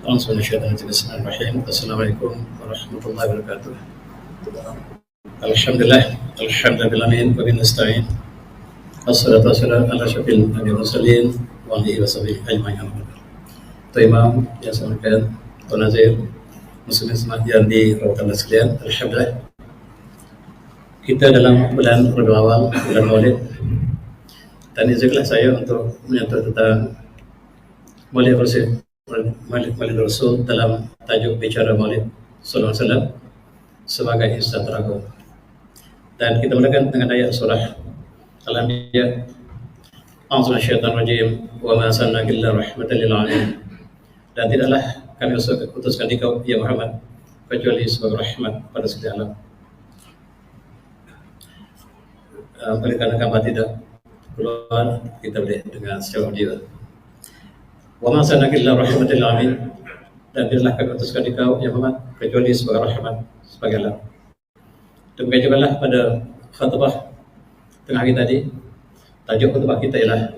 Bismillahirrahmanirrahim. Assalamualaikum warahmatullahi wabarakatuh. Alhamdulillah, alhamdulillahirrahmanirrahim, wa binasta'in. Assalatu wassalamu ala syafil nabi mursalin wa alihi wa sahbihi ajma'in. Tuan Imam yang saya hormati, Tuan Nazir, muslimin semua yang dirahmati Allah sekalian, alhamdulillah kita dalam bulan Rabiul Awal, bulan Maulid, dan izinkanlah saya untuk menyentuh tentang Maulid Rasul dalam tajuk bicara Maulid Sallallahu Alaihi Wasallam sebagai Insan teragung. Dan kita mulakan dengan ayat surah Al-Anbiya. A'udzu minasyaitonir rajim. Wa ma arsalnaka illa rahmatan lil alamin. Dan tidaklah kami utuskan engkau ya Muhammad kecuali sebagai rahmat pada segala alam. Oleh karena kamu tidak keluar, kita boleh dengar secara audio. Wa ma arsalnaka illa rahmatan lil alamin. Dan tidaklah kami utuskan engkau ya Muhammad kecuali sebagai rahmat sebagai alam. Demikian juga lah pada khutbah tengah hari tadi, tajuk khutbah kita ialah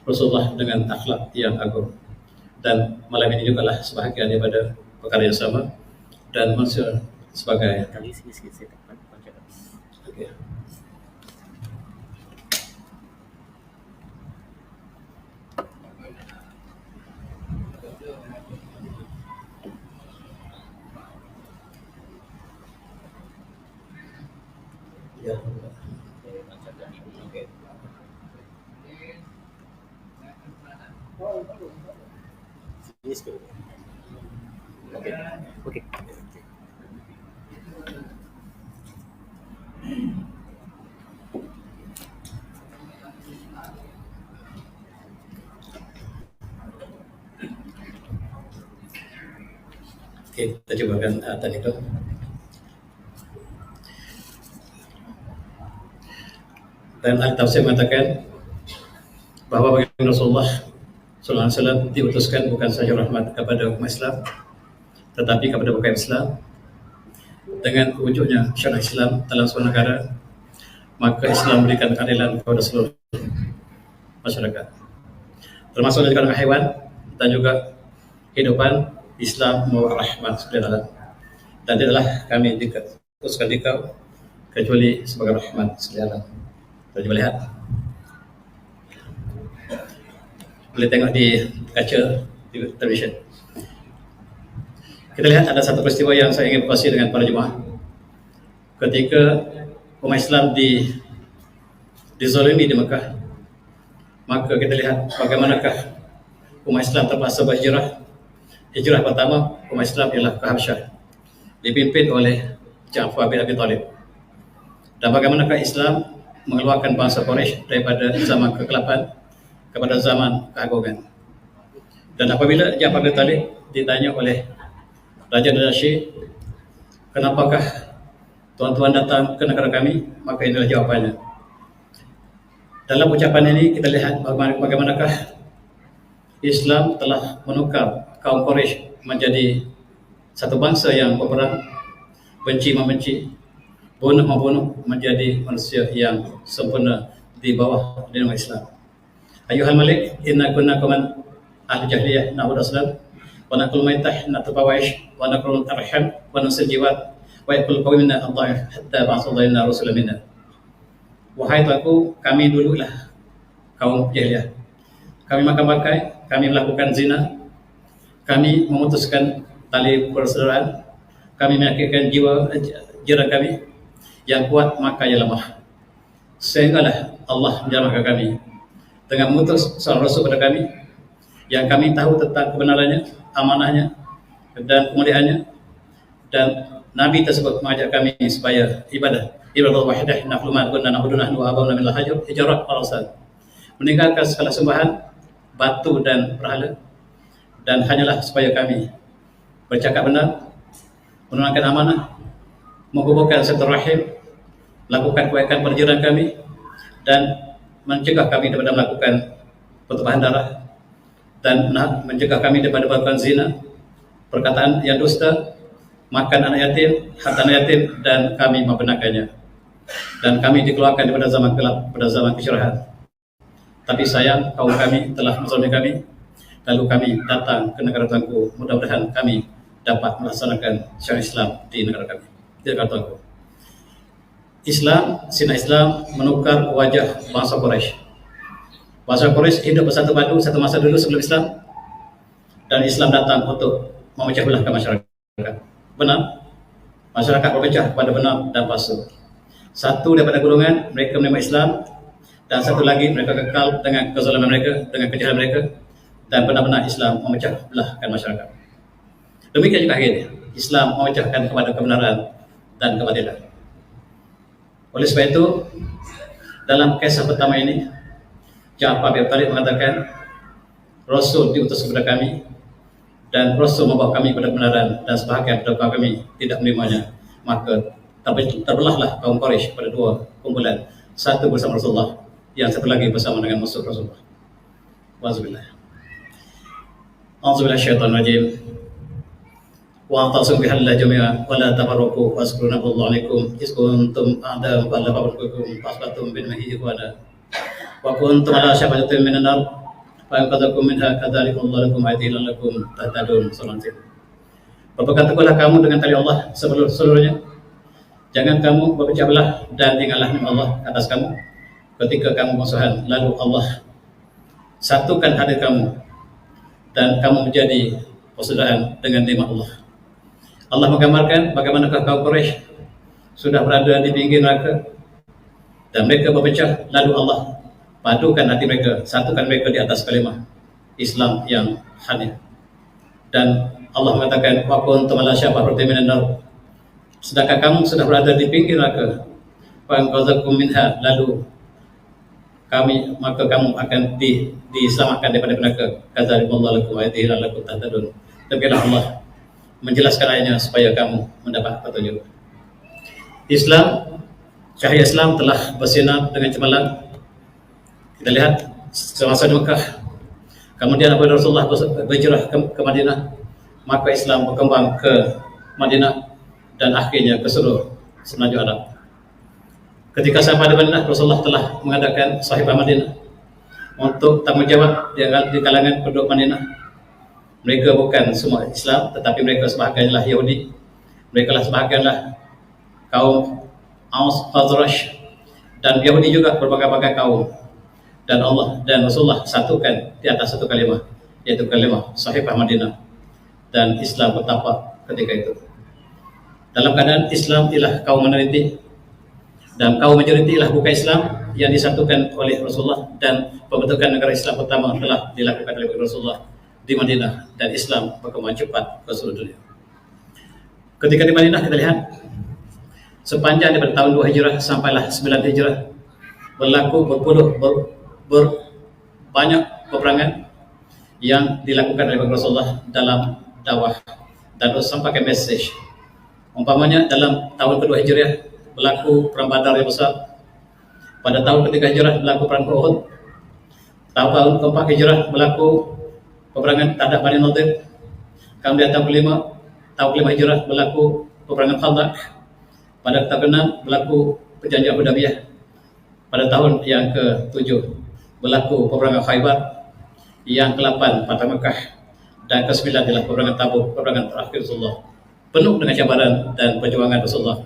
Rasulullah dengan akhlak yang agung. Dan malam ini juga lah sebahagian daripada perkara yang sama dan manusia sebagai okay. Ya. Okay. Okay. Okay, kita cobakan tadi itu. Dan Al-Tafsir mengatakan bahawa baginda Rasulullah Sallallahu Alaihi Wasallam diutuskan bukan sahaja rahmat kepada umat Islam, tetapi kepada bukan Islam. Dengan wujudnya syariat Islam dalam sebuah negara, maka Islam memberikan keadilan kepada seluruh masyarakat, termasuk dari kalangan haiwan dan juga kehidupan. Islam membawa rahmat seperti dalam, dan tidaklah kami diutuskan engkau kecuali sebagai rahmat seperti dalam. Kita coba lihat, boleh tengok di kaca di televisyen. Kita lihat ada satu peristiwa yang saya ingin berkongsi dengan para jemaah. Ketika umat Islam dizalimi di Mekah, maka kita lihat bagaimanakah umat Islam terpaksa berhijrah. Hijrah pertama umat Islam ialah ke Habasyah, dipimpin oleh Ja'far bin Abi Thalib. Dan bagaimanakah Islam mengeluarkan bangsa Quraisy daripada zaman kegelapan kepada zaman keagungan. Dan apabila Ja'far bin Thalib ditanya oleh Raja Najasyi, kenapakah tuan-tuan datang ke negara kami, maka inilah jawapannya. Dalam ucapan ini kita lihat bagaimanakah Islam telah menukar kaum Quraisy menjadi satu bangsa yang berperang, benci membenci, bunuh membunuh, menjadi manusia yang sempurna di bawah naungan Islam. Ayuhal Malik, inna kunna qauman ahli jahiliyah na'budu asnam wa naqul maitah natafawaish wa naqul arham wa nusil jiwat wa yaqul qawmina Allah hatta ba'atsallahu rasulan minna. Wahai tuanku, kami dululah kaum jahiliyah. Kami makan bangkai, kami melakukan zina, kami memutuskan tali persaudaraan, kami menyakitkan jiwa kami. Yang kuat maka ia lemah. Sehinggalah Allah menjalankan kami dengan mengutus seorang Rasul kepada kami yang kami tahu tentang kebenarannya, amanahnya dan kemuliaannya. Dan Nabi tersebut mengajak kami supaya ibadah wahidah nahnu ma kunna na'buduna wa abawna min al-hajar hijarat al-asal, meninggalkan segala sembahan batu dan berhala, dan hanyalah supaya kami bercakap benar, menunaikan amanah, menghubungkan silaturahim, melakukan kebaikan pada jiran kami, dan mencegah kami daripada melakukan pertumpahan darah, dan mencegah kami daripada melakukan zina, perkataan yang dusta, makan anak yatim, harta anak yatim, dan kami membenarkannya. Dan kami dikeluarkan daripada zaman gelap, pada zaman kesyarahan. Tapi sayang, kaum kami telah menzalimi kami. lalu kami datang ke negara tuanku. Mudah-mudahan kami dapat melaksanakan syariat Islam di negara kami, di negara tuanku. Islam, sinar Islam menukar wajah bangsa Quraisy. Bangsa Quraisy hidup bersatu padu satu masa dulu sebelum Islam, dan Islam datang untuk memecah belahkan masyarakat. Benar, masyarakat berpecah pada benar dan palsu. Satu daripada golongan mereka menerima Islam, dan satu lagi mereka kekal dengan kezaliman mereka, dengan kejahalan mereka, dan benar-benar Islam memecah belahkan masyarakat. Demikian juga akhirnya Islam memecahkan kepada kebenaran dan keadilan. Oleh sebab itu, dalam kisah pertama ini, Ja'far bin Abi Thalib mengatakan, Rasul diutus kepada kami, dan Rasul membawa kami kepada kebenaran, dan sebahagian dari kaum kami tidak menerimanya. Maka terbelahlah kaum Quraisy pada dua kumpulan, satu bersama Rasulullah, yang satu lagi bersama dengan musuh Rasulullah. Wa'azubillah. A'udzubillahi syaitanir rajim. Wa'tasimu bihablillah jami'an wa la tafarraqu wazkuru ni'matallahi 'alaikum iz kuntum a'da'an fa'alafa bainakum fasbatum bi ni'matihi ikhwana wa kuntum 'ala shafatin minan nar fa'anqadhakum minha kadzalika Allahu lakum ayatihi lakum tahtadun. Berpegang teguhlah kamu dengan tali Allah seluruhnya. Jangan kamu berpecah belah, dan ingatlah nikmat Allah atas kamu ketika kamu musuhan, lalu Allah satukan hati kamu dan kamu menjadi persaudaraan dengan nikmat Allah. Allah menggambarkan bagaimanakah kaum Quraisy sudah berada di pinggir neraka dan mereka berpecah, lalu Allah padukan hati mereka, satukan mereka di atas kalimah Islam yang hanif. Dan Allah mengatakan, wa kuntum ala syafatin minan nar, sedangkan kamu sudah berada di pinggir neraka, fa anqadzakum minha, lalu maka kamu akan diselamatkan daripada neraka. Kadzalika Allahu lakum ayatihi lakum tahtadun. Demikianlah Allah menjelaskan ayatnya supaya kamu mendapat petunjuk. Islam, cahaya Islam telah bersinar dengan cemerlang. Kita lihat semasa di Mekah, kemudian apabila Rasulullah berhijrah ke Madinah, maka Islam berkembang ke Madinah dan akhirnya ke seluruh semenanjung Arab. Ketika sampai di Madinah, Rasulullah telah mengadakan Sahifah Madinah untuk tanggungjawab di kalangan penduduk Madinah. Mereka bukan semua Islam, tetapi mereka sebahagianlah Yahudi. Mereka lah sebahagianlah kaum Aus, Khazraj, dan Yahudi juga berbagai-bagai kaum. Dan Allah dan Rasulullah satukan di atas satu kalimah, yaitu kalimah Sahifah Madinah. Dan Islam bertapak ketika itu. Dalam keadaan Islam ialah kaum minoriti, dan kaum majoriti ialah bukan Islam yang disatukan oleh Rasulullah, dan pembentukan negara Islam pertama telah dilakukan oleh Rasulullah di Madinah, dan Islam berkembang cepat ke seluruh dunia. Ketika di Madinah kita lihat sepanjang daripada tahun 2 Hijrah sampailah 9 Hijrah berlaku banyak peperangan yang dilakukan oleh Rasulullah dalam dakwah dan sampaikan mesej. Umpamanya dalam tahun kedua Hijriah berlaku perang Badar yang besar. Pada tahun ketiga Hijrah berlaku perang Uhud. Tahun keempat Hijrah berlaku peperangan Tadak Bani Nadir. Kemudian tahun kelima Hijrah berlaku peperangan Khandaq. Pada tahun ke-6 berlaku perjanjian Hudaybiyah. Pada tahun yang ke-7 berlaku peperangan Khaybar. Yang ke-8 Fatah Mekah, dan ke-9 adalah peperangan Tabuk, peperangan terakhir Rasulullah. Penuh dengan cabaran dan perjuangan Rasulullah,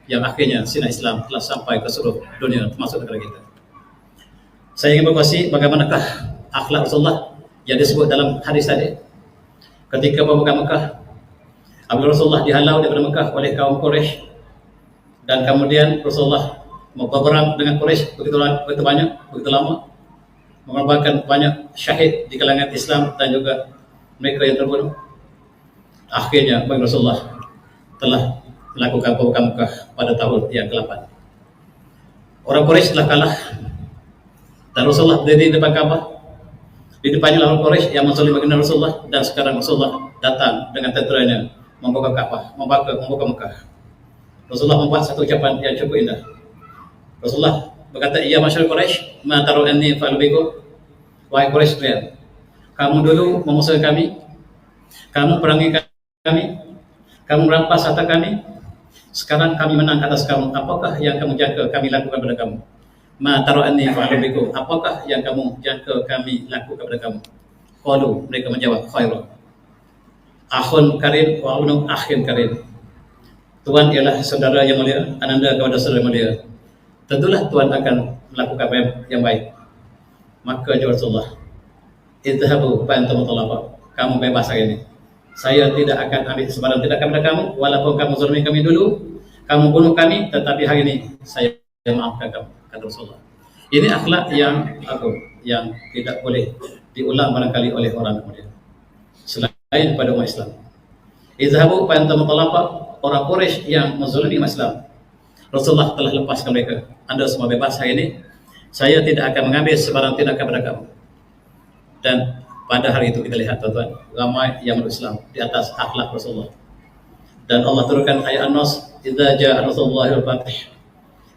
yang akhirnya sinar Islam telah sampai ke seluruh dunia, termasuk negara kita. Saya ingin berkongsi bagaimanakah akhlak Rasulullah yang disebut dalam hadis tadi. Ketika pembukaan Mekah, apabila Rasulullah dihalau daripada Mekah oleh kaum Quraisy, dan kemudian Rasulullah berperang dengan Quraisy begitu banyak, begitu lama, mengorbankan banyak syahid di kalangan Islam dan juga mereka yang terbunuh. Akhirnya bagi Rasulullah telah melakukan pembukaan Mekah pada tahun yang ke-8. Orang Quraisy telah kalah, dan Rasulullah berdiri di depan Ka'bah. Di depannya orang Quraisy yang menzalim baginda Rasulullah, dan sekarang Rasulullah datang dengan tenteranya membuka Ka'bah, membuka Mekah. Rasulullah membuat satu ucapan yang cukup indah. Rasulullah berkata, "Ya masyarakat Quraisy, ma taru anni fa'al bikum." Wahai Quraisy sekalian, kamu dulu memusuhi kami, kamu perangi kami, kamu merampas harta kami. Sekarang kami menang atas kamu. Apakah yang kamu jangka kami lakukan pada kamu? Ma taru anni fa'al bikum. Apakah yang kamu jangka kami lakukan kepada kamu? Qalu, mereka menjawab, khairun. Akhun karim wa ibnu akhin karim. Tuan ialah saudara yang mulia, ananda kepada saudara yang mulia. Tentulah Tuan akan melakukan yang baik. Maka jawab Rasulullah, idhabu fa antum talaba. Kamu bebas hari ini. Saya tidak akan ambil sebarang tindakan kepada kamu, walaupun kamu zalimi kami dulu, kamu bunuh kami, tetapi hari ini saya maafkan kamu, kata Rasulullah. Ini akhlak yang agung, yang tidak boleh diulang barangkali oleh orang kemudian selain pada umat Islam. Idhabu fa antum talaba. Orang Quraisy yang menzalimi umat Islam, Rasulullah telah lepaskan mereka. Anda semua bebas hari ini. Saya tidak akan mengambil sebarang tindakan kepada kamu. Dan pada hari itu kita lihat tuan-tuan, ramai yang masuk Islam di atas akhlak Rasulullah. Dan Allah turunkan ayat An-Nas, idza jaa Rasulullahi wal fath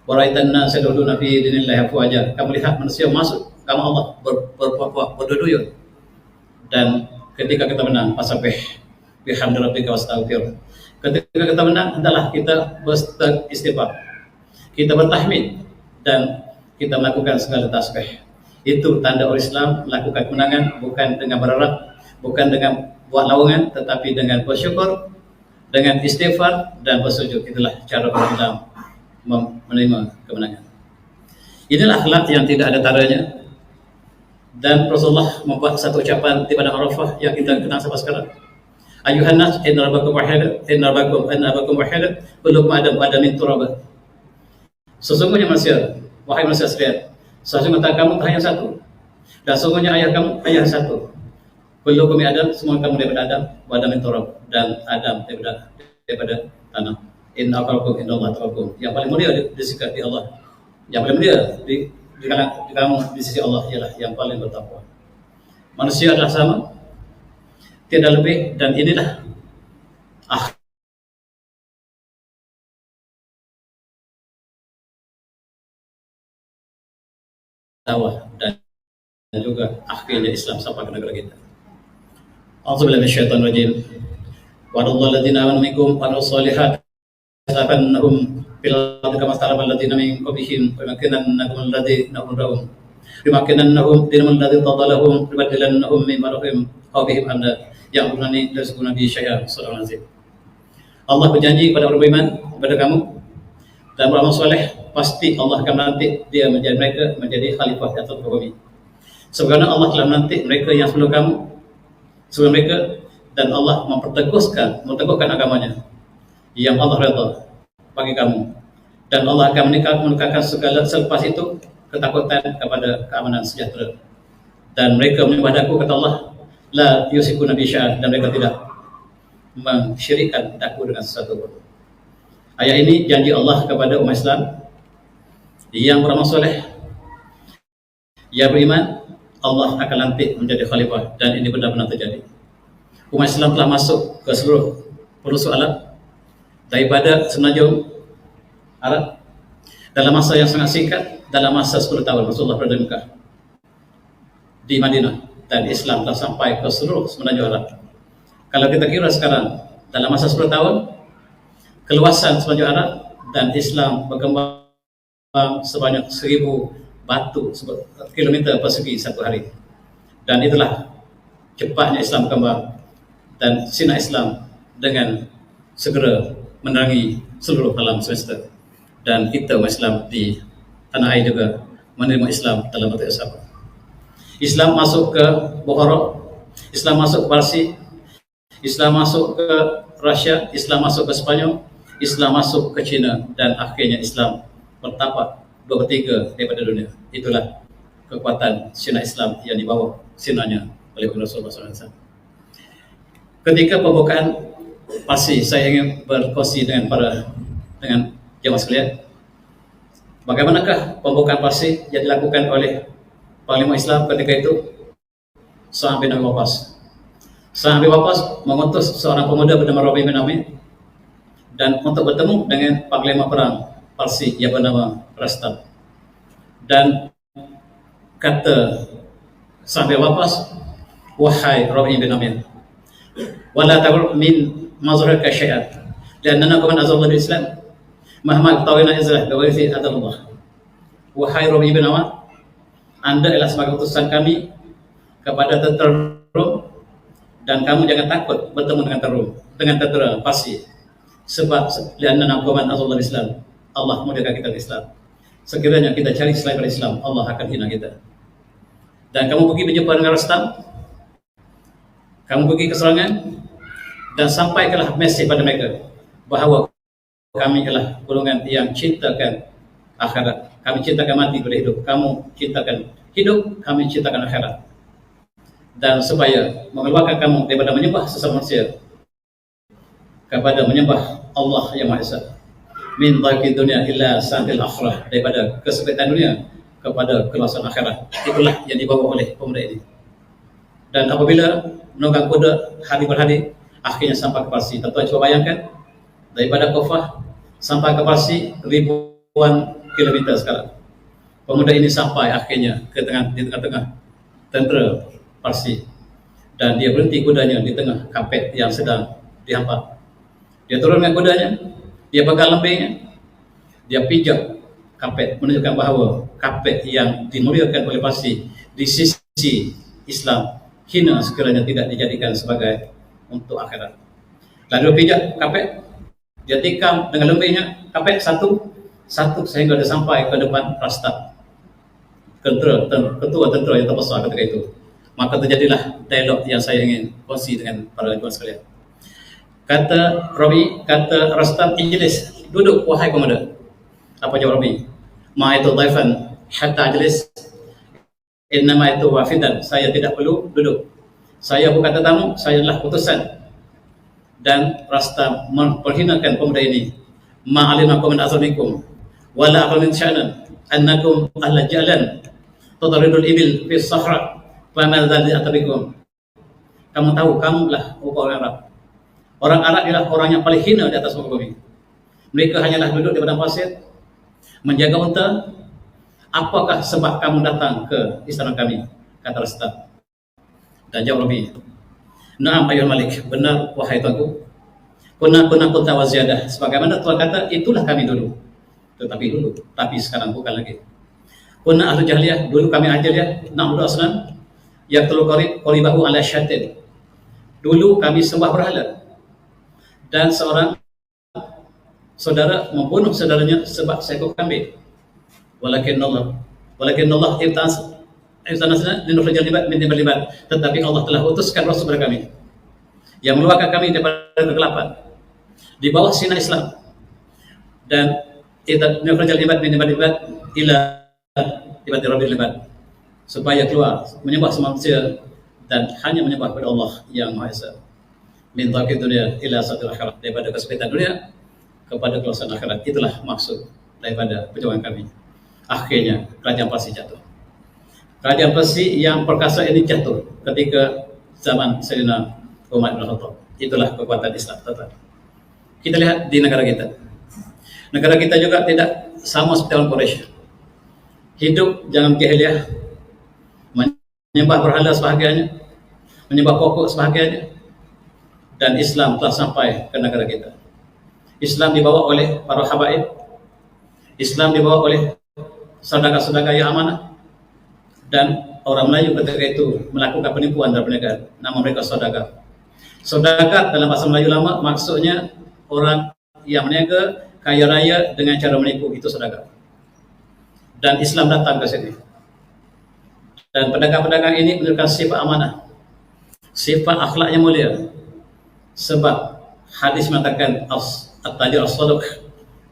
wa ra'aitan nasa yadkhuluna fi dinillahi afwaja. Kamu lihat manusia masuk agama Allah berduyun. Dan ketika kita menang, fasabbih bihamdi rabbika wastaghfir. Ketika kita menang, adalah kita beristighfar, kita bertahmid, dan kita melakukan segala tasbih. Itu tanda orang Islam melakukan kemenangan, bukan dengan berharap, bukan dengan buat lawangan, tetapi dengan bersyukur, dengan istighfar dan bersujud. Itulah cara orang Islam menerima kemenangan. Inilah akhlak yang tidak ada taranya. Dan Rasulullah membuat satu ucapan di padang Arafah yang kita kenal sampai sekarang. Ayuhan nas, inna rabbakum wahid, inna rabbakum wahid, kullukum adamin turab. Sesungguhnya manusia, wahai manusia sekalian, sesungguhnya kamu hanya satu, dan sesungguhnya ayah kamu ayah satu. Kullukum Adam, semua kamu daripada Adam, wa adamin turab, dan Adam daripada tanah. Inna akrabakum indallahi atqakum. Yang paling mulia di sisi Allah, yang paling mulia di kamu di sisi Allah ialah yang paling bertakwa. Manusia adalah sama, tiada lebih, dan inilah dakwah dan juga akhirnya Islam sampai ke negara kita. A'udzubillahi minasyaitonir rajim. Wa'adallahu alladziina aamanu minkum wa amilus shalihaati lastakhlifanahum fil ardi kama istakhlafa alladziina min qablihim wa yumakkinannahum alladziina hum yumakkinannahum dinahum alladzi tadallahum yubaddilannahum min ba'dihim aw bihim amda ya'budunani la yusyrikuna bi syai'an. Sallallahu alaihi. Allah berjanji kepada orang beriman, kepada kamu dan beramal soleh, pasti Allah akan melantik dia menjadi khalifah di atas bumi. Sebagaimana Allah telah melantik mereka yang sebelum mereka, dan Allah menteguhkan agamanya yang Allah redha bagi kamu, dan Allah akan meningkatkan segala selepas itu ketakutan kepada keamanan sejahtera. Dan mereka menyembah Aku, kata Allah, la yusyrikuna bi syai'an, dan mereka tidak mensyirikkan Aku dengan sesuatu pun. Ayat ini janji Allah kepada umat Islam yang beramal soleh, yang beriman, Allah akan lantik menjadi khalifah, dan ini benar-benar terjadi. Umat Islam telah masuk ke seluruh pelosok alam, daripada semenanjung Arab dalam masa yang sangat singkat, dalam masa 10 tahun Rasulullah berada di Mekah, di Madinah, dan Islam telah sampai ke seluruh semenanjung Arab. Kalau kita kira sekarang, dalam masa 10 tahun, keluasan semenanjung Arab dan Islam berkembang sebanyak 1000 batu kilometer persegi satu hari. Dan itulah cepatnya Islam berkembang, dan sinar Islam dengan segera menerangi seluruh alam semesta. Dan kita umat Islam di tanah air juga menerima Islam dalam bentuk yang sama. Islam masuk ke Bukhara, Islam masuk ke Parsi, Islam masuk ke Rusia, Islam masuk ke Spanyol, Islam masuk ke China, dan akhirnya Islam bertapak 2/3 daripada dunia. Itulah kekuatan sinar Islam yang dibawa sinarnya oleh Rasulullah SAW. Ketika pembukaan Parsi, saya ingin berkongsi dengan jemaah sekalian, bagaimanakah pembukaan Parsi yang dilakukan oleh Panglima Islam ketika itu, Sa'ad bin Abi Waqqas. Sa'ad bin Abi Waqqas mengutus seorang pemuda bernama Rabi' bin Amir dan untuk bertemu dengan Panglima Perang Parsi yang bernama Rastam. Dan kata Sa'ad bin Abi Waqqas, wahai Rabi' bin Amir, wala tagur min mazharika syai'an li'annana qad azalna bil Islam mahma tawina izrah biwaisi adallah. Wahai Rabi' bin Amir, Anda adalah sebagai utusan kami kepada tentera dan kamu jangan takut bertemu dengan tentera Parsi, sebab lianna naqaman Allah Islam, Allah mudahkan kita Islam. Sekiranya kita cari selain Islam, Allah akan hina kita. Dan kamu pergi berjumpa dengan Rustam, kamu pergi ke serangan dan sampaikanlah mesej pada mereka bahawa kami adalah golongan yang cintakan akhirat. Kami cintakan mati pada hidup, kamu cintakan hidup, kami cintakan akhirat. Dan supaya mengeluarkan kamu daripada menyembah sesama manusia kepada menyembah Allah yang Maha Esa. Min dhaqid dunia illa sa'atil akhirah, daripada kesempitan dunia kepada keluasan akhirat. Itulah yang dibawa oleh pemuda ini. Dan apabila menunggang kuda hari per hari, akhirnya sampai ke Parsi. Tentu coba bayangkan, daripada Kufah sampai ke Parsi ribuan kilometer sekarang. Pemuda ini sampai akhirnya di tengah-tengah tentera Parsi, dan dia berhenti kudanya di tengah kapet yang sedang dihampak. Dia turunkan kudanya, dia pegang lembingnya, dia pijak kapet, menunjukkan bahawa kapet yang dimuliakan oleh Parsi di sisi Islam hina sekiranya tidak dijadikan sebagai untuk akhirat. Lalu dia pijak kapet, dia tikam dengan lembingnya kapet satu sehingga dia sampai ke depan Rastab, ketua tentera yang terbesar ketika itu. Maka terjadilah dialog yang saya ingin kongsi dengan para tuan sekalian. Kata Rustam, ijlis, duduk wahai pemuda. Apa jawab Rabi? Ma itu dhaifan hatta ajlis, innama itu wafidan. Saya tidak perlu duduk, saya bukan tetamu, saya adalah utusan. Dan Rustam memperhinakan pemuda ini. Ma alimakum min azamikum wala aqlamin sya'nan annakum ahla jalan tutaridul ibil fi sahra. Kamu tahu, kamulah orang Arab. Orang Arab adalah orang yang paling hina di atas muka bumi. Mereka hanyalah duduk di padang pasir, menjaga unta. Apakah sebab kamu datang ke istana kami? Kata Rustam. Dan jawab Rabi, Naam ayuhal malik, benar wahai tuanku. Kunna kunta waziyadah. Sebagaimana Tuhan kata, itulah kami dulu. Tapi sekarang bukan lagi. Kunna ahlu jahiliyah, dulu kami ajiliyah, na'budu asnan yaqtulu qaribahu ala syatin. Dulu kami sembah berhala, dan seorang saudara membunuh saudaranya sebab seekor kambing. Walakin Allah ibtanasna linukhrijal ibad min dimbal ibad. Tetapi Allah telah utuskan Rasul kepada kami yang mengeluarkan kami daripada kegelapan di bawah sinar Islam, dan linukhrijal ibad min dimbal ibad ila ibadi rabbil ibad, supaya keluar menyembah semua manusia dan hanya menyembah kepada Allah yang Maha Esa. Min dhaqid dunia ila sa'atil akhirat, daripada kesempitan dunia kepada keluasan akhirat. Itulah maksud daripada perjuangan kami. Akhirnya kerajaan Parsi jatuh. Kerajaan Parsi yang perkasa ini jatuh ketika zaman Sayyidina Umar bin Khattab. Itulah kekuatan Islam total. Kita lihat di negara kita. Negara kita juga tidak sama seperti orang Quraisy. Hidup jangan jahiliyah, menyembah berhala sebahagiannya, menyembah pokok sebahagiannya. Dan Islam telah sampai ke negara kita. Islam dibawa oleh para habaib, Islam dibawa oleh saudagar-saudagar yang amanah. Dan orang Melayu ketika itu melakukan penipuan dalam perniagaan, nama mereka saudagar. Saudagar dalam bahasa Melayu lama maksudnya orang yang meniaga kaya raya dengan cara menipu, itu saudagar. Dan Islam datang ke sini. Dan pedagang-pedagang ini menunjukkan sifat amanah, sifat akhlak yang mulia. Sebab hadis mengatakan at-tajir as-saduq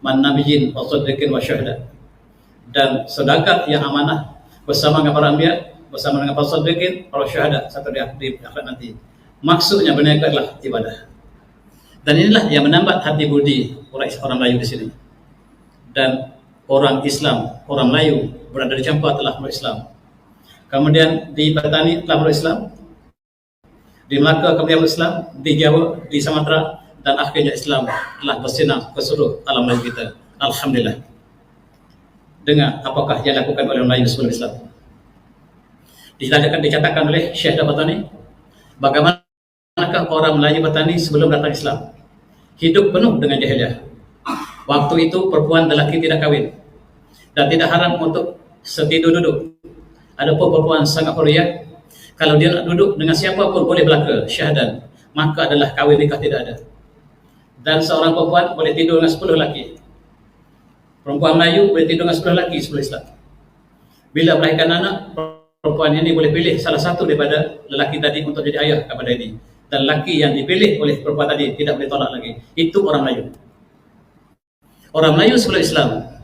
man nabiyyin wa siddiqin wa syuhada. Dan saudagar yang amanah bersama dengan para anbiya, bersama dengan para siddiqin, para syuhada satu di akhirat nanti. Maksudnya berniaga adalah ibadah. Dan inilah yang menambah hati budi orang Melayu di sini. Dan orang Islam, orang Melayu berada di Campa telah berislam. Kemudian di Patani telah berislam, di Melaka kemudian berislam, di Jawa, di Sumatera, dan akhirnya Islam telah bersinar ke seluruh alam Melayu kita. Alhamdulillah. Dengar apakah yang dilakukan oleh orang Melayu sebelum Islam. Dicatatkan oleh Syekh Dabatani, bagaimanakah orang Melayu Patani sebelum datang Islam. Hidup penuh dengan jahiliyah. Waktu itu perempuan dan lelaki tidak kahwin, dan tidak haram untuk setidur duduk. Adapun perempuan sangat huriyah, Kalau dia nak duduk dengan siapa pun boleh belaka syahadat, maka adalah kahwin nikah tidak ada. Dan seorang perempuan boleh tidur dengan 10 lelaki. Perempuan Melayu boleh tidur dengan 10 lelaki sebelum Islam. Bila melahirkan anak, perempuan ini boleh pilih salah satu daripada lelaki tadi untuk jadi ayah kepada ini. Dan lelaki yang dipilih oleh perempuan tadi tidak boleh tolak lagi. Itu orang Melayu. Orang Melayu sebelum Islam,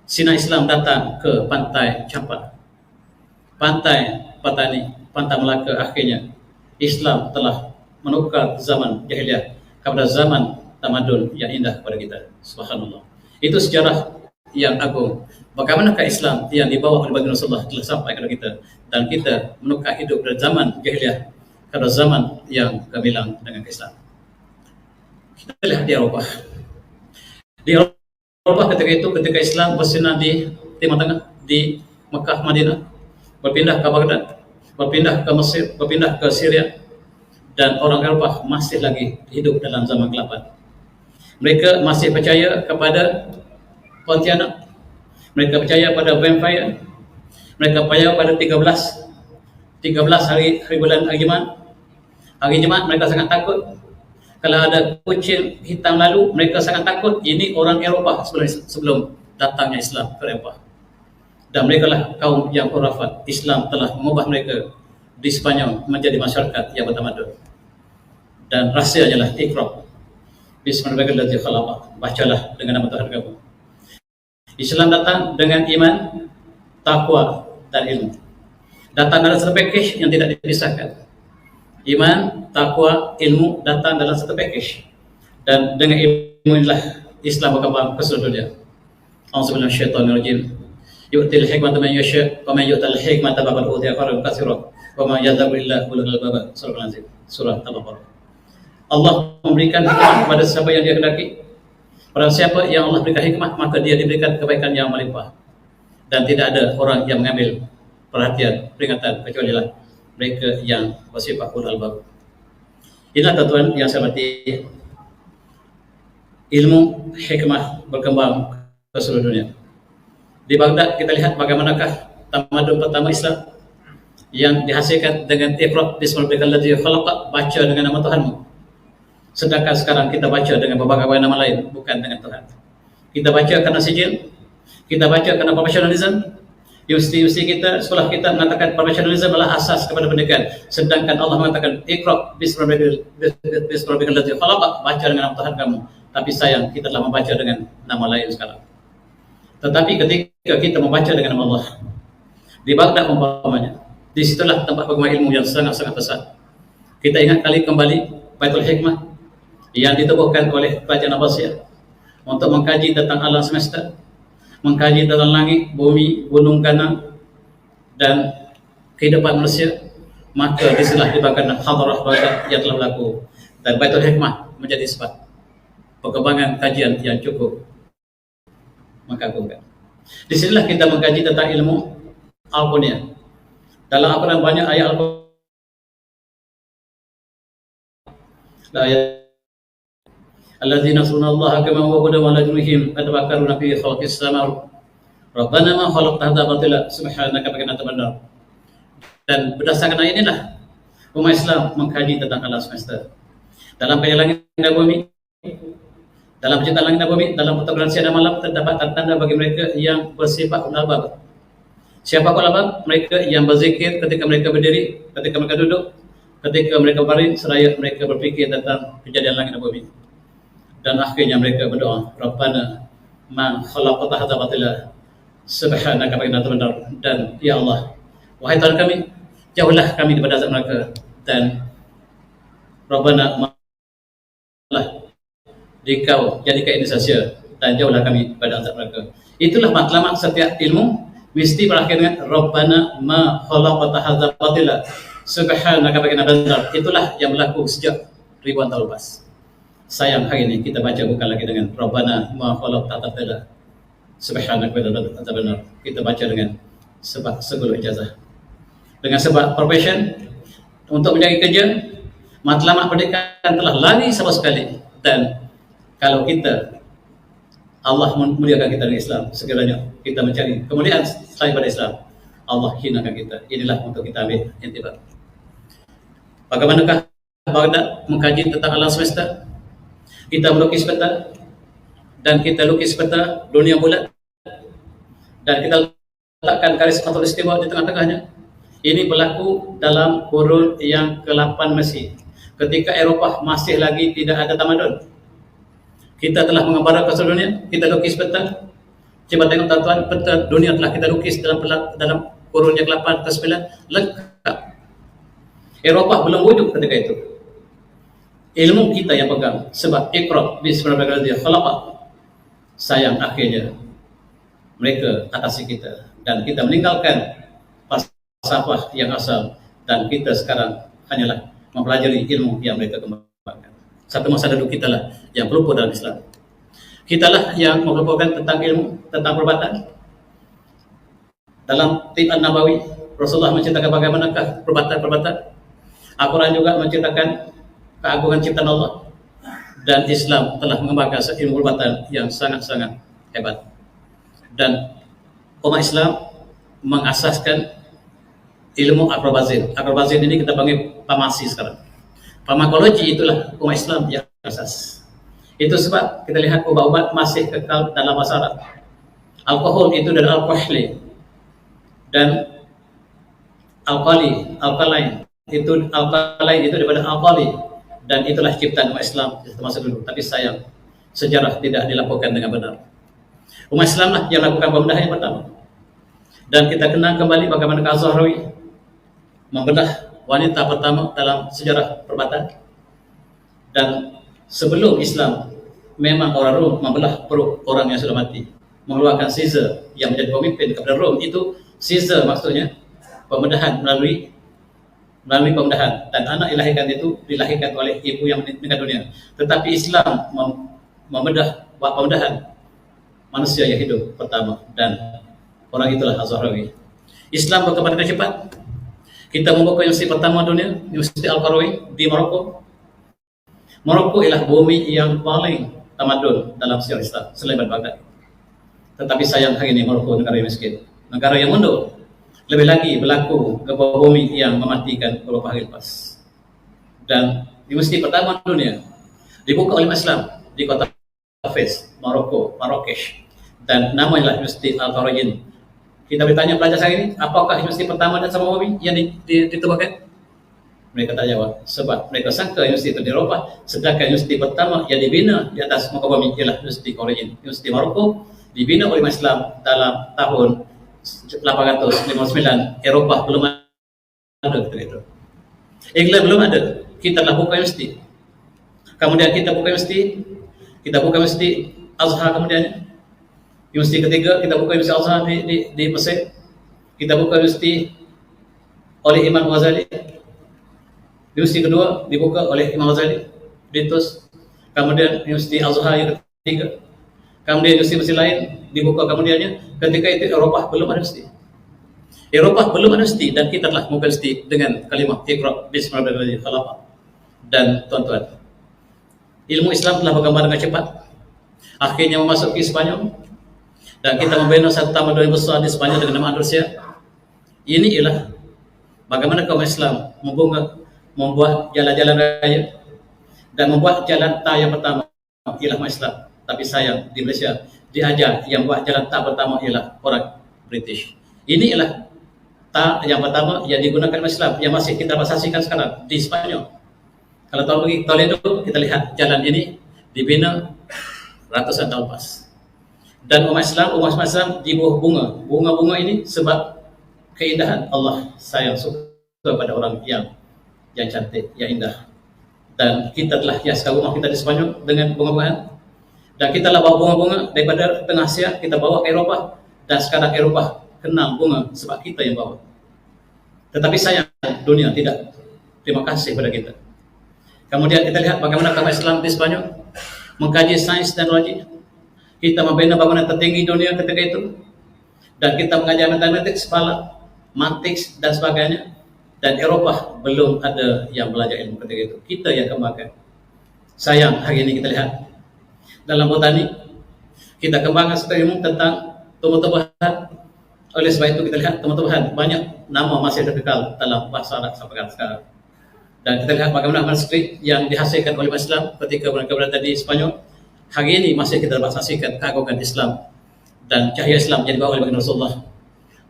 sinar Islam datang ke pantai Champa, pantai Patani, pantai Melaka. Akhirnya Islam telah menukar zaman jahiliah kepada zaman tamadun yang indah kepada kita. Subhanallah. Itu sejarah yang agung. Bagaimanakah Islam yang dibawa oleh baginda Rasulullah telah sampai kepada kita, dan kita menukar hidup dari zaman jahiliah kepada zaman yang gemilang dengan Islam. Kita lihat di Eropah. Di Eropah ketika Islam bersinar di Timur Tengah, di Mekah, Madinah, berpindah ke Baghdad, berpindah ke Mesir, berpindah ke Syria, dan orang Eropah masih lagi hidup dalam zaman kegelapan. Mereka masih percaya kepada Pontianak, mereka percaya pada vampire, mereka percaya pada 13 hari bulan hari Jumaat. Hari Jumaat mereka sangat takut. Kalau ada kucing hitam lalu, mereka sangat takut. Ini orang Eropah sebelum datangnya Islam ke Eropah. Dan mereka lah kaum yang khurafat. Islam telah mengubah mereka di Spanyol menjadi masyarakat yang bertamadun. Dan rahsianya lah Iqra. Bismillahirrahmanirrahim. Bacalah dengan nama Tuhan kamu. Islam datang dengan iman, takwa dan ilmu. Datang dalam satu package yang tidak dipisahkan. Iman, takwa, ilmu datang dalam satu package. Dan dengan ilmu inilah Islam berkembang ke seluruh dunia. A'udzubillahi minasyaitonirrajim. Yu'til hikmata man yasha' wa man yu'tal hikmata faqad utiya khairan katsiran wa ma yadhakkaru illa ulul albab. Surah Al-Baqarah. Allah memberikan hikmah kepada siapa yang dia kehendaki. Pada siapa yang Allah berikan hikmah, maka dia diberikan kebaikan yang melimpah. Dan tidak ada orang yang mengambil perhatian, peringatan, kecuali lah mereka yang bersifat ulul albab. Inilah tuan-tuan yang saya hormati, ilmu hikmah berkembang ke seluruh dunia. Di Baghdad kita lihat bagaimanakah tamadun pertama Islam yang dihasilkan dengan Iqra bismillahirrahmanirrahim, baca dengan nama Tuhanmu. Sedangkan sekarang kita baca dengan berbagai nama lain, bukan dengan Tuhan. Kita baca kerana sijil, kita baca kerana profesionalisme. Universiti kita, sekolah kita mengatakan profesionalisme adalah asas kepada pendidikan. Sedangkan Allah mengatakan Iqra bismillahirrahmanirrahim, baca dengan nama Tuhan kamu. Tapi sayang, kita telah membaca dengan nama lain sekarang. Tetapi ketika kita membaca dengan nama Allah, di Baghdad umpamanya, di situlah tempat pengembangan ilmu yang sangat-sangat besar. Kita ingat kembali Baitul Hikmah yang ditubuhkan oleh Kerajaan Abbasiyah untuk mengkaji tentang alam semesta, mengkaji tentang langit, bumi, gunung, ganang, dan kehidupan manusia. Maka disinilah dibangkan hadarah Baghdad yang telah berlaku, dan Baitul Hikmah menjadi sebab perkembangan kajian yang cukup mengagumkan. Disinilah kita mengkaji tentang ilmu Al-Quran. Dalam Al-Quran banyak ayat Al-Quran. Alladzina yadhkuruna kama huwa hudan wa la yadrihim yatafakkaruna fi khalqis samawati Rabbana ma khalaqta hadza batila subhanaka faqina tabannar. Dan berdasarkan ayat inilah umat Islam mengkaji tentang alam semesta. Dalam penciptaan langit dan bumi, dalam penciptaan langit dan bumi, dalam pertukaran siang dan malam terdapat tanda bagi mereka yang bersifat ulul albab. Siapa ulul albab? Mereka yang berzikir ketika mereka berdiri, ketika mereka duduk, ketika mereka baring, seraya mereka berfikir tentang kejadian langit dan bumi. Dan akhirnya mereka berdoa, Rabbana ma khalaqta hadza batila subhanaka faqina tabannar. Dan ya Allah, wahai Tuhan kami, jauhlah kami daripada azab neraka, dan Rabbana malah Dikau jadikan ini saja, dan jauhlah kami pada azab neraka. Itulah matlamat setiap ilmu, mesti berakhir dengan Rabbana ma khalaqta hadza batila subhanaka faqina tabannar. Itulah yang berlaku sejak ribuan tahun lepas. Sayang hari ini kita baca bukan lagi dengan Rabbana ma khalaqta hadza batila subhanaka faqina tabannar. Kita baca dengan sebab segala ijazah, dengan sebab profession untuk mencari kerja. Matlamat pendidikan telah lari sama sekali. Dan kalau kita, Allah memuliakan kita dengan Islam, sekiranya kita mencari kemuliaan selain pada Islam, Allah hinakan kita. Inilah untuk kita ambil intibat. Bagaimanakah Baghdad mengkaji tentang alam semesta? Kita melukis peta dan kita lukis peta dunia bulat dan kita letakkan garis khatulistiwa di tengah-tengahnya. Ini berlaku dalam kurun yang ke-8 Masih, ketika Eropah masih lagi tidak ada tamadun. Kita telah mengembara ke seluruh dunia, kita lukis peta. Coba tengok tuan-tuan, peta dunia telah kita lukis dalam kurun yang ke-8 ke-9 lengkap. Eropah belum wujud ketika itu. Ilmu kita yang pegang, sebab Iqra bismi rabbikal ladzi khalaq. Sayang akhirnya mereka atasi kita dan kita meninggalkan falsafah yang asal dan kita sekarang hanyalah mempelajari ilmu yang mereka kembangkan. Satu masa dulu kita lah yang pelupur dalam Islam. Kita lah yang melupurkan tentang ilmu, tentang perubatan. Dalam Tib An-Nabawi, Rasulullah menceritakan bagaimanakah perubatan-perubatan. Al-Quran juga menceritakan keagungan ciptaan Allah, dan Islam telah mengembangkan ilmu perubatan yang sangat-sangat hebat. Dan umat Islam mengasaskan ilmu akrobazin. Akrobazin ini kita panggil famasi sekarang. Farmakologi itulah umat Islam yang asas. Itu sebab kita lihat obat-obat masih kekal dalam bahasa Arab. Alkohol itu dari alkohli, dan alkalain itu daripada alkali, dan itulah ciptaan umat Islam masa dulu. Tapi sayang, sejarah tidak dilaporkan dengan benar. Umat Islam lah yang lakukan pembedahan yang pertama. Dan kita kenal kembali bagaimana Az-Zahrawi membedah wanita pertama dalam sejarah perubatan. Dan sebelum Islam, memang orang Rom membelah perut orang yang sudah mati, mengeluarkan Caesar yang menjadi pemimpin kepada Rom. Itu Caesar maksudnya pembedahan melalui pembedahan, dan anak dilahirkan oleh ibu yang meninggal dunia. Tetapi Islam membedah pembedahan manusia yang hidup pertama, dan orang itulah Az-Zahrawi. Islam berkembang dengan cepat. Kita membuka universiti pertama dunia, Universiti Al-Qarawiyah di Maroko. Maroko ialah bumi yang paling tamadun dalam sejarah Islam selain Baghdad. Tetapi sayang hari ini Maroko negara yang miskin, negara yang mundur. Lebih lagi berlaku gempa bumi yang mematikan beberapa hari lepas. Dan universiti pertama dunia dibuka oleh Islam di kota Fez, Marrakesh, dan namanya Universiti Al-Qarawiyah. Kita bertanya pelajar hari ini, apakah universiti pertama dan sama bumi yang ditemukan? Mereka tak jawab, sebab mereka sangka universiti itu di Eropah, sedangkan universiti pertama yang dibina di atas muka bumi ialah Universiti Qarawiyah. Universiti Maroko dibina oleh Islam dalam tahun 859. Eropah belum ada ketika itu. England belum ada. Kita telah buka universiti. Kemudian kita buka universiti Azhar. Kemudian universiti ketiga kita buka universiti Azhar di Mesir. Kita buka universiti oleh Imam Ghazali. Universiti kedua dibuka oleh Imam Ghazali di Tus. Kemudian universiti Azhar yang ketiga. Kemudian universiti lain dibuka kemudiannya. Ketika itu Eropah belum ada universiti. Dan kita telah membuka universiti dengan kalimat Iqra bismi rabbikal ladzi khalaq. Dan tuan-tuan, ilmu Islam telah berkembang dengan cepat. Akhirnya memasuki Spanyol, dan kita membina satu tamadun yang besar di Spanyol dengan nama Andalusia. Ini ialah bagaimana kaum Islam membuat jalan-jalan raya dan membuat jalan tar yang pertama ialah umat Islam. Tapi sayang, di Malaysia diajar yang buat jalan tar pertama ialah orang British. Ini ialah tar yang pertama yang digunakan umat Islam yang masih kita saksikan sekarang di Spanyol. Kalau tahun pergi Toledo, kita lihat jalan ini dibina ratusan tahun lepas. Dan umat Islam di bawah bunga ini sebab keindahan Allah sayang suka pada orang yang cantik, yang indah. Dan kita telah hiaskan rumah kita di Spanyol dengan bunga-bungaan. Dan kita telah bawa bunga-bunga daripada Tengah Asia, kita bawa ke Eropah. Dan sekarang Eropah kenal bunga sebab kita yang bawa. Tetapi sayang, dunia tidak terima kasih pada kita. Kemudian kita lihat bagaimana umat Islam di Spanyol mengkaji sains dan teknologi. Kita membina bangunan tertinggi dunia ketika itu. Dan kita mengajar matematik, falak, mantik dan sebagainya. Dan Eropah belum ada yang belajar ilmu ketika itu. Kita yang kembangkan. Sayang, hari ini kita lihat dalam botani kita kembangkan satu ilmu tentang tumbuh-tumbuhan, Oleh sebab itu kita lihat teman-teman banyak nama masih terkekal dalam bahasa Arab sampai sekarang. Dan kita lihat bagaimana manuskrip yang dihasilkan oleh Islam ketika mereka berada di Spanyol, hari ini masih kita dapat saksikan keagungan Islam dan cahaya Islam yang dibawa oleh baginda Rasulullah.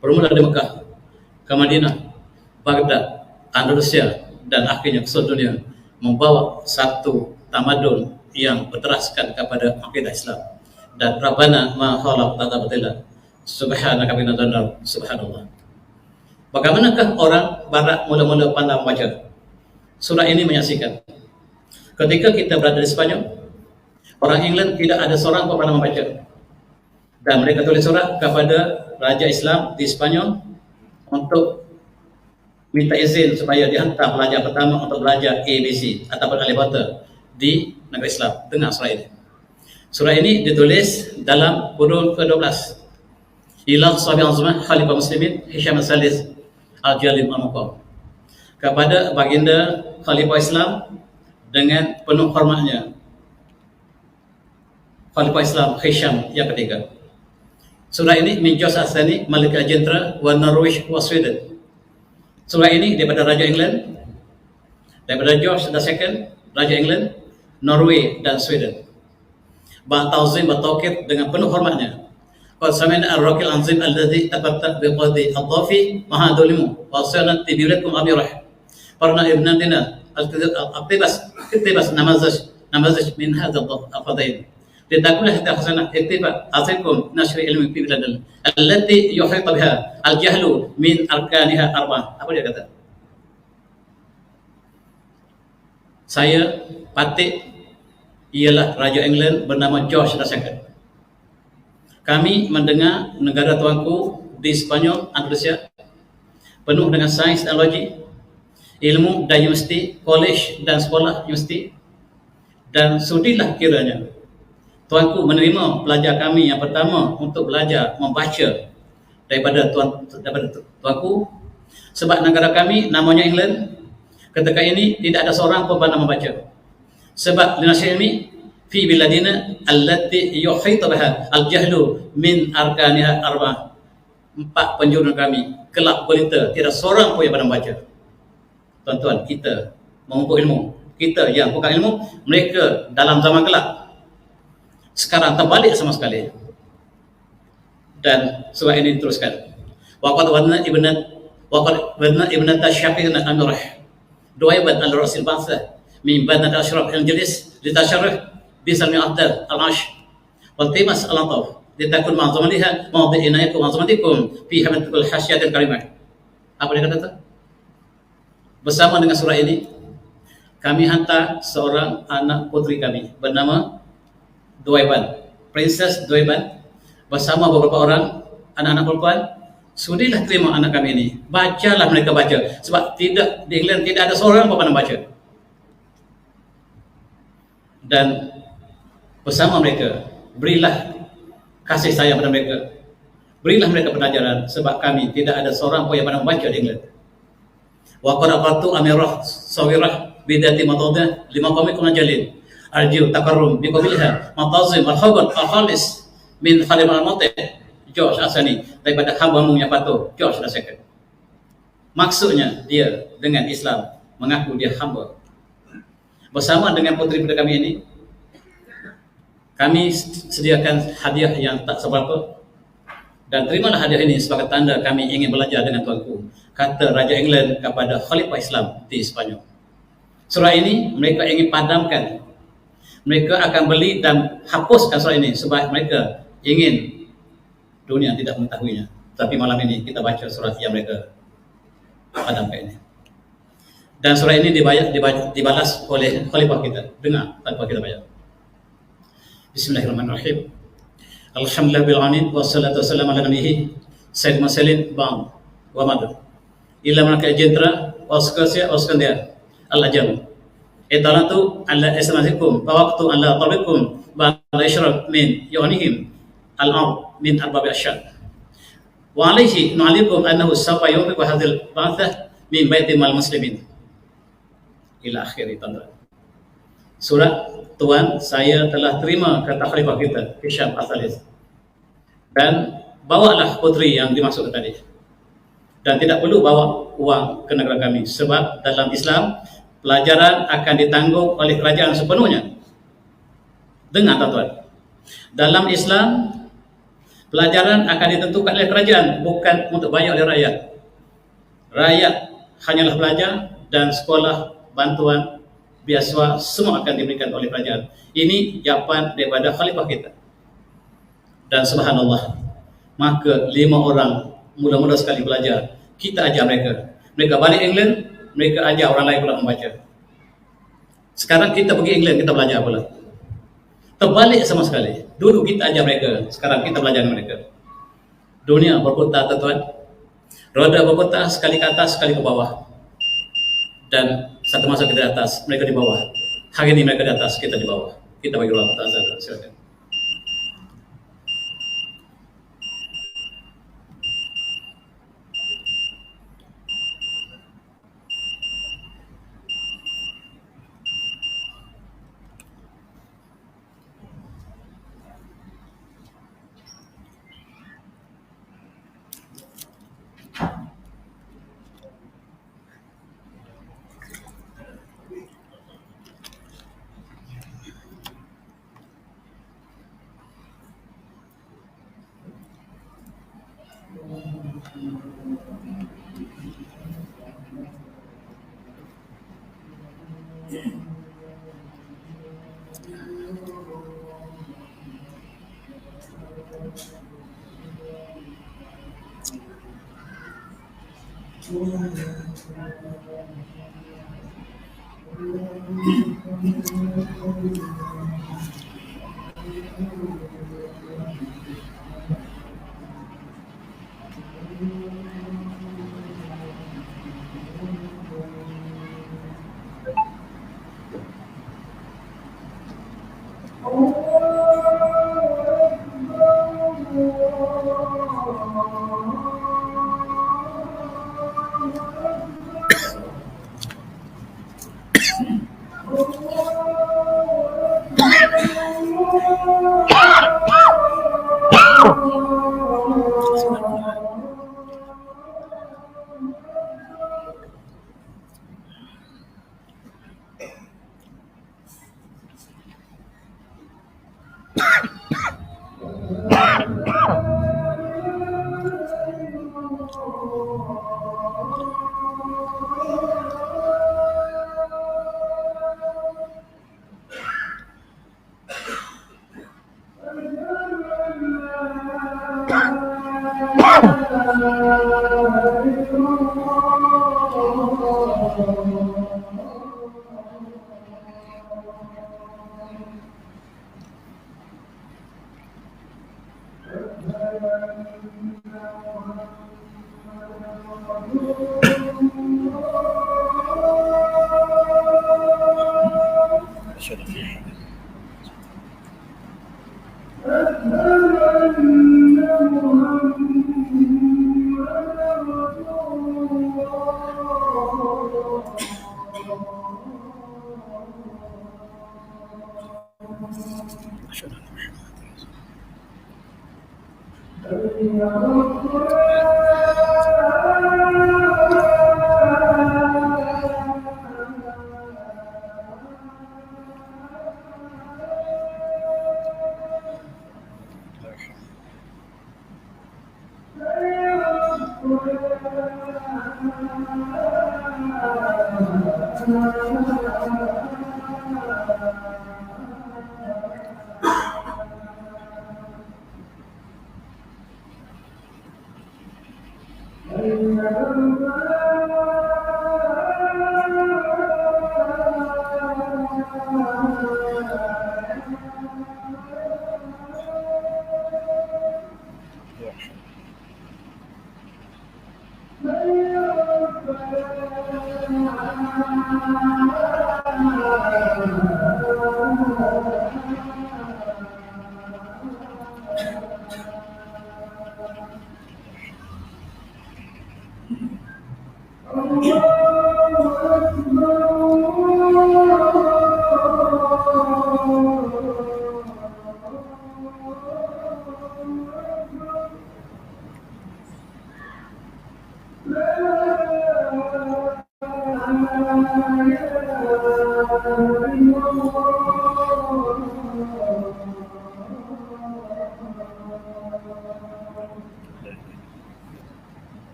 Bermula dari Mekah ke Madinah, Baghdad, Andalusia, dan akhirnya ke seluruh dunia, membawa satu tamadun yang berteraskan kepada akidah Islam. Dan Rabbana ma khalaqta batila subhanaka wa ta'ala subhanallah. Bagaimanakah orang barat mula-mula pandai membaca? Surah ini menyaksikan ketika kita berada di Spanyol, orang England tidak ada seorang pun pandai membaca, dan mereka tulis surat kepada Raja Islam di Spanyol untuk minta izin supaya dihantar pelajar pertama untuk belajar ABC ataupun alifabeta di negara Islam. Dengar surah ini. Surah ini ditulis dalam kurun ke-12. Ila sahabi azmah Khalifah Muslimin Hisham Salis Al-Jalim Al-Muqam, kepada baginda Khalifah Islam dengan penuh hormatnya, Khalifah Islam Hisham yang ketiga. Surah ini min Jos Asani Malik Al-Jentra wa Norwich wa Sweden. Surah ini daripada Raja England, daripada George II, Raja England, Norway dan Sweden. Ba'tazim bertaukid dengan penuh hormatnya. Qad sami'na ar-raqil anzim alladhi tabatta biqadi ad-dafi mahadulimu wa sanat tibilakum abirah. Parna ibnatina al-qtibas namazaj min hadha al-fadail. Litakulah hasanah ittiba atikum nashri ilmi fi biladil allati yuhita biha al-jahlu min arkaniha arba'ah. Apa dia kata? Saya patik ialah Raja England bernama George II. Kami mendengar negara tuanku di Spanyol, Andalusia, penuh dengan sains, teknologi, ilmu dan universiti, college dan sekolah universiti, dan sudilah kiranya tuanku menerima pelajar kami yang pertama untuk belajar membaca daripada tuanku, sebab negara kami namanya England ketika ini tidak ada seorang pun pandai membaca. Sebab linasy ilmi fi biladina allati yuhitu biha al-jahlu min arkaniha arba'ah. 4 penjuru kami kelak gulita, tidak seorang pun yang pandai membaca. Tuan-tuan, kita mengumpul ilmu, kita yang bukan ilmu, mereka dalam zaman gelap sekarang terbalik sama sekali. Dan surah ini diteruskan, waqad wadna ibnat Syafiqna Amirah Duaibat al-Rasul Ba'sa min banat asyraf al-jalis litasharrah bisalmi afdal al-ash wal timas al-ataf litakun ma'zamaliha mawdi' inayakum ma'zamatikum fi hamatul hasyatil karimah. Apa dia kata? Bersama dengan surah ini kami hantar seorang anak putri kami bernama Duaiban, Princess Duaiban, bersama beberapa orang anak-anak perempuan. Sudilah terima anak kami ini, bacalah mereka baca, sebab tidak di England tidak ada seorang pun pandai baca. Dan bersama mereka berilah kasih sayang pada mereka, berilah mereka pelajaran, sebab kami tidak ada seorang pun yang pandai membaca di England. Wa qara'atu amirah sawirah bidati mataudah lima qamikum najalin arjiu takarrum bi qabiliha matazim al-khabar al-khalis min khalim al-mati' George Asani, daripada hamba-Mu yang patuh, George II. Maksudnya dia dengan Islam mengaku dia hamba. Bersama dengan putri putri kami ini, kami sediakan hadiah yang tak seberapa, dan terimalah hadiah ini sebagai tanda kami ingin belajar dengan tuanku, kata Raja England kepada Khalifah Islam di Spanyol. Surah ini mereka ingin padamkan, mereka akan beli dan hapuskan surah ini sebab mereka ingin dunia tidak mengetahuinya. Tapi malam ini kita baca surah yang mereka padamkan ini. Dan surah ini dibalas oleh khalifah kita. Dengar tanpa kita baca. Bismillahirrahmanirrahim. Alhamdulillah bil alamin wassalatu wassalamu ala nabiyhi sayyid mursalin ba'd wa mad. Illa man kajitra wasqasya wasqandia al-ajam. Italatu alla ismatikum wa waqtu alla tabikum ba'da ishraq min yunihim al-ard min arbab asyad. Wa alaihi nu'alikum annahu sawfa yuqifu hadhil ba'thah min baitil muslimin. Ila akhiri tanda. Surah, Tuan, saya telah terima kata khalifah kita, Hisham As-Salis. Dan bawalah puteri yang dimaksud tadi. Dan tidak perlu bawa uang ke negara kami, sebab dalam Islam pelajaran akan ditanggung oleh kerajaan sepenuhnya. Dengar tuan-tuan, dalam Islam pelajaran akan ditentukan oleh kerajaan, bukan untuk bayar oleh rakyat. Rakyat hanyalah belajar, dan sekolah, bantuan, beasiswa semua akan diberikan oleh kerajaan. Ini jawapan daripada khalifah kita. Dan subhanallah, maka 5 orang muda-muda sekali belajar. Kita ajar mereka. Mereka balik England, mereka ajar orang lain pula membaca. Sekarang kita pergi England, kita belajar pula. Terbalik sama sekali. Dulu kita ajar mereka, sekarang kita belajar dengan mereka. Dunia berputar, tuan-tuan. Roda berputar, sekali ke atas, sekali ke bawah. Dan satu masa kita di atas, mereka di bawah. Hari ini mereka di atas, kita di bawah. Kita bagi ruang untuk azan. Silakan.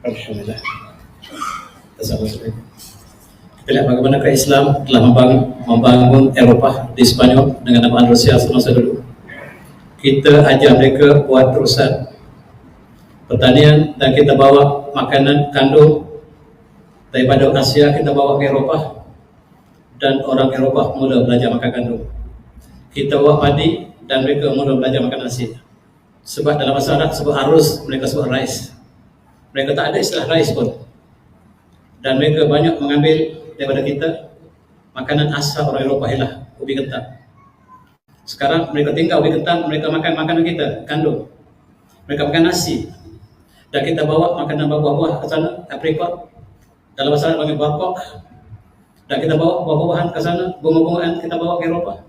Alhamdulillah. Kita lihat bagaimana Islam telah membangun Eropah di Spanyol dengan nama Andalusia semasa dulu. Kita ajar mereka buat terusan pertanian dan kita bawa makanan kandung daripada Asia, kita bawa ke Eropah dan orang Eropah mula belajar makan kandung. Kita bawa padi dan mereka mula belajar makan nasi. Sebab dalam bahasa Arab sebut arus, mereka sebut rice. Mereka tak ada istilah rice pun. Dan mereka banyak mengambil daripada kita makanan asal orang Eropah ialah ubi ketan. Sekarang mereka tinggal ubi ketan, mereka makan makanan kita, kandung. Mereka makan nasi. Dan kita bawa makanan buah-buah ke sana, aprikot. Dalam bahasa Arab panggil barkok. Dan kita bawa buah-buahan ke sana, bunga-bungaan kita bawa ke Eropah.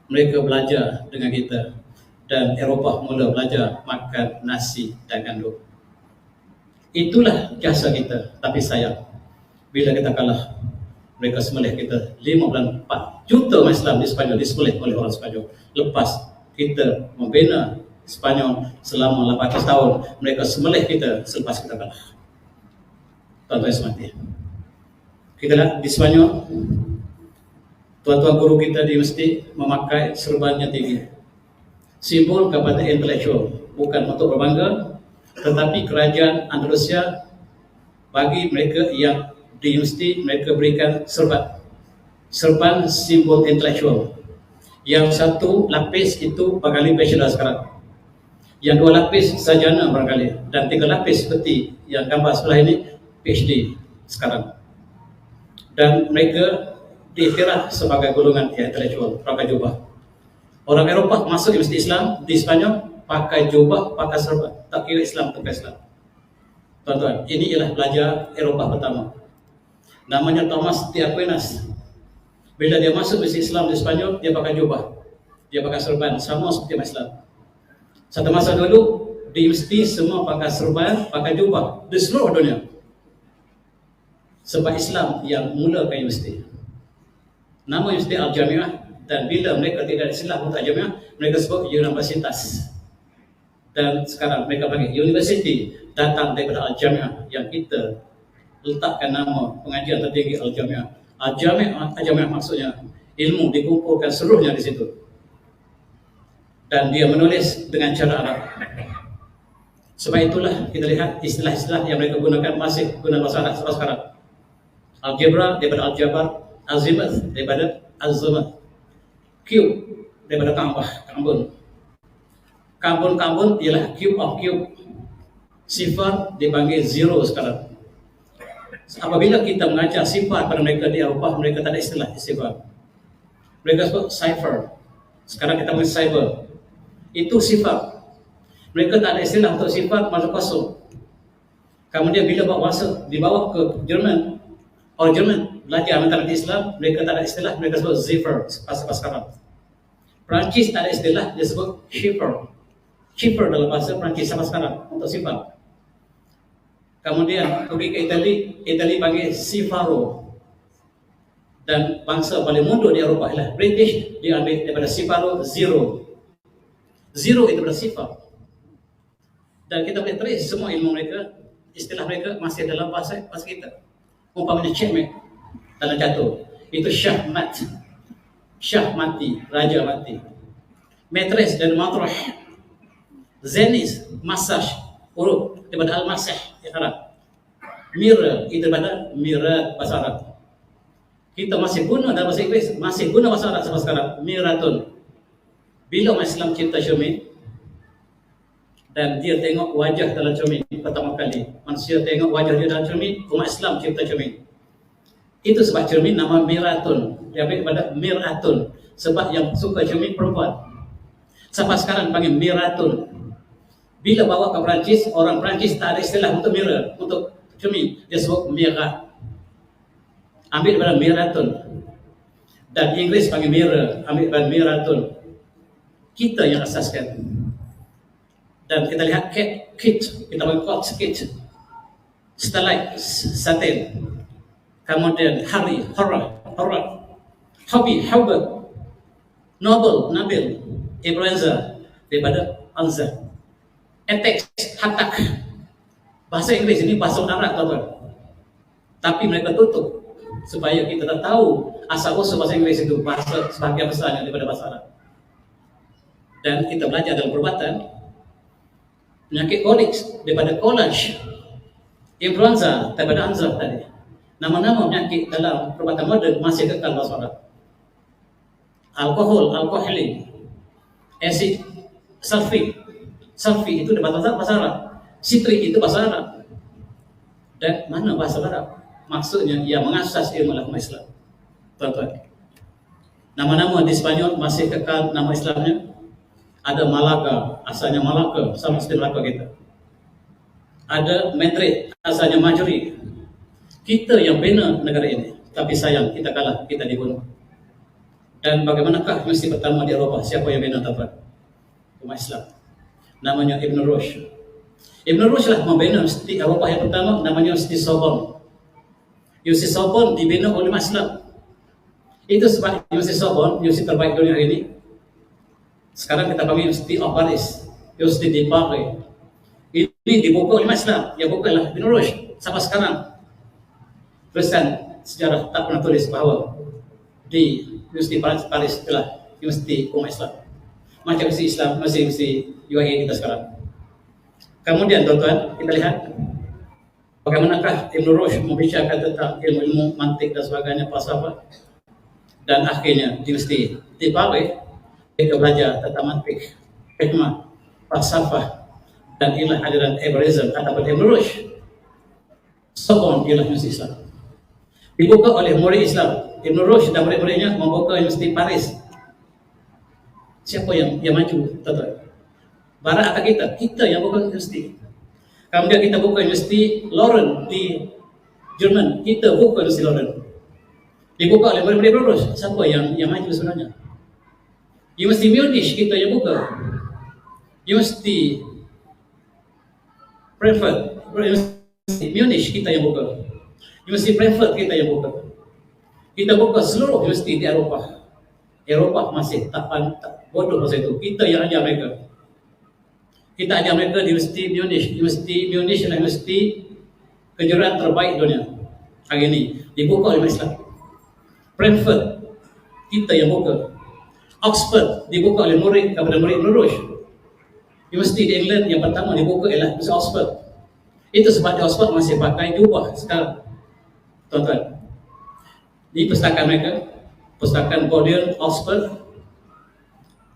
Mereka belajar dengan kita. Dan Eropah mula belajar makan nasi dan kandung. Itulah jasa kita. Tapi sayang, bila kita kalah, mereka sembelih kita 5.4 juta orang Islam di Spanyol disembelih oleh orang Spanyol. Lepas kita membina Spanyol selama 800 tahun, mereka sembelih kita selepas kita kalah. Tuan-tuan semati, kita lihat di Spanyol, tuan-tuan guru kita di masjid memakai serbannya tinggi, simbol kepada intelektual, bukan untuk berbangga, tetapi kerajaan Andalusia bagi mereka yang di universiti mereka berikan serban simbol intelektual. Yang satu lapis itu barangkali bachelor sekarang, yang dua lapis sarjana barangkali, dan tiga lapis seperti yang gambar sebelah ini PhD sekarang. Dan mereka diiktiraf sebagai golongan intelektual, pakai jubah. Orang Eropah masuk di masjid Islam di Spanyol pakai jubah, pakai serban, tak kira Islam atau Islam. Tuan-tuan, ini ialah pelajar Eropah pertama. Namanya Thomas de Aquinas. Bila dia masuk masjid Islam di Spanyol, dia pakai jubah, dia pakai serban, sama seperti orang Islam. Satu masa dulu di masjid semua pakai serban, pakai jubah di seluruh dunia. Sebab Islam yang mulakan universiti. Nama universiti Al-Jamiah, dan bila mereka tidak Islam untuk Al-Jamiah, mereka sebut universitas. Dan sekarang mereka panggil universiti, datang daripada Al-Jamiah yang kita letakkan nama pengajian tertinggi Al-Jamiah. Al-Jamiah maksudnya ilmu dikumpulkan seluruhnya di situ. Dan dia menulis dengan cara Arab. Sebab itulah kita lihat istilah-istilah yang mereka gunakan masih guna bahasa Arab sampai sekarang. Algebra daripada Al-Jabar, Azimuth daripada Azimuth, cube daripada kambun. Kambun ialah cube of cube. Sifar dipanggil zero sekarang. Apabila kita mengajar sifar pada mereka di Eropah, mereka tak ada istilah sifar. Mereka sebut cipher. Sekarang kita panggil cyber. Itu sifar. Mereka tak ada istilah untuk sifar, maksud kosong. Kemudian bila dibawa ke Jerman, orang Jerman belajar matematik Islam, mereka tak ada istilah, mereka sebut ziffer pas sekarang. Perancis tak ada istilah, dia sebut shipper. Shipper dalam bahasa Perancis sampai sekarang untuk sifar. Kemudian pergi ke Itali panggil Sifaro. Dan bangsa paling mundur di Eropah ialah British, dia ambil daripada Sifaro zero. Zero itu adalah sifar. Dan kita boleh trace semua ilmu mereka, istilah mereka masih dalam bahasa kita. Umpamanya checkmate dalam jatuh, itu syahmat. Syah mati, raja mati. Matres dan matrah. Zenis, massage, huruf daripada al-masah di Arab. Mirror itu daripada mirror bahasa Arab. Kita masih guna dalam bahasa Inggeris, masih guna bahasa Arab sampai sekarang, miratun. Bila orang Islam cipta cermin dan dia tengok wajah dalam cermin pertama kali, manusia tengok wajah dia dalam cermin, umat Islam cipta cermin. Itu sebab cermin nama miratun, dia ambil daripada miratun, sebab yang suka cermin perempuan. Sampai sekarang panggil miratun. Bila bawa ke Perancis, orang Perancis tak ada istilah untuk mirror, untuk cermin, dia sebut mirat. Ambil daripada miratun. Dan Inggeris panggil mirror, ambil daripada miratun. Kita yang asaskan. Dan kita lihat kit, kita panggil quartz kit. Starlight, satin. Kemudian hari, horror, hobby, hubber, noble, nabil, influenza daripada anza. Etex, hatak, Bahasa Inggeris ini bahasa Arab, tuan-tuan. Tapi mereka tutup supaya kita tak tahu asal-usul bahasa Inggeris itu bahasa sebagian besarnya daripada bahasa Arab. Dan kita belajar dalam perubatan penyakit kolik daripada collage, influenza daripada anzaf tadi. Nama-nama penyakit dalam perubatan moden masih kekal bahasa Arab. Alkoholi, acid sulfik itu bahasa Arab, sitrik itu bahasa Arab. Dan mana bahasa Arab? Maksudnya ia mengasas ilmu agama Islam, tuan-tuan. Nama-nama di Spanyol masih kekal nama Islamnya. Ada Malaga, asalnya Malaka, sama seperti Malaka kita. Ada Madrid, asalnya Madrid. Kita yang bina negara ini, tapi sayang kita kalah, kita dibunuh. Dan bagaimanakah mesti pertama di Eropah? Siapa yang bina, tuan-tuan? Umat Islam. Namanya Ibn Rushd. Ibn Rushd lah membina mesti Eropah yang pertama, namanya mesti Sorbonne. Universiti Sorbonne dibina oleh umat Islam. Itu sebab Universiti Sorbonne, universiti terbaik dunia ini. Sekarang kita panggil University of Paris, University di Paris. Ini dibuka oleh umat Islam. Yang buka adalah Ibn Rushd. Sampai sekarang tulisan sejarah tak pernah tulis bahawa di Universiti Paris adalah Universiti umat Islam. Macam Universiti Islam, masih Universiti UAE kita sekarang. Kemudian tuan-tuan, kita lihat bagaimanakah Ibn Rushd membicarakan tentang ilmu-ilmu mantik dan sebagainya, falsafah. Dan akhirnya di Universiti di Paris kita belajar tentang mantik, hikmah, falsafah, dan ilah aliran Hebraism ataupun Ibn Rushd. Sorbonne ialah Universiti Islam. Dibuka oleh murid Islam. Ibn Rushd dan murid-muridnya membuka Universiti Paris. Siapa yang maju, tuan-tuan? Barat atau kita yang buka universiti. Kemudian kita buka Universiti Leuven di Jerman. Kita buka Universiti Leuven. Dibuka oleh murid-murid Ibn Rushd. Siapa yang maju sebenarnya? Universiti Munich kita yang buka. Universiti Frankfurt, Universiti Munich kita yang buka. Universiti Frankfurt kita yang buka. Kita buka seluruh universiti di Eropah. Eropah masih tak bodoh masa itu. Kita yang ajar mereka. Kita ajar mereka di Universiti Munich. Universiti Munich adalah universiti kejuruan terbaik dunia. Hari ini dibuka oleh Islam. Frankfurt kita yang buka. Oxford dibuka oleh murid kepada murid Ibn Rushd. Universiti di England yang pertama dibuka ialah Universiti Oxford. Itu sebab di Oxford masih pakai jubah sekarang, tuan-tuan. Di pustakaan mereka, pustakaan Bodleian Oxford,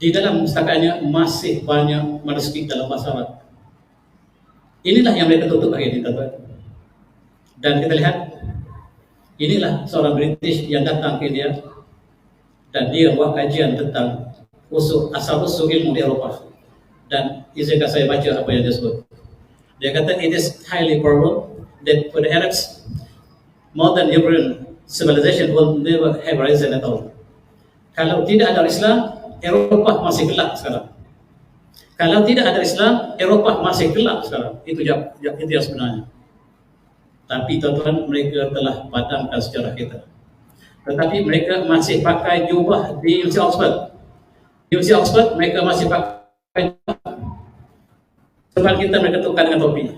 di dalam pustakaannya masih banyak manuskrip dalam bahasa Arab. Inilah yang mereka tutup hari ini, tuan-tuan. Dan kita lihat, inilah seorang British yang datang ke India dan dia buat kajian tentang asal-usul ilmu di Eropah. Dan izinkan saya baca apa yang dia sebut. Dia kata, it is highly probable that for the Arabs, modern European civilization will never have risen at all. Kalau tidak ada Islam, Eropah masih gelap sekarang. Kalau tidak ada Islam, Eropah masih gelap sekarang. Itu yang sebenarnya. Tapi tuan-tuan, mereka telah padamkan sejarah kita. Tetapi mereka masih pakai jubah di Universiti Oxford. Di Universiti Oxford mereka masih pakai jubah. Sebab kita mereka tukar dengan topi.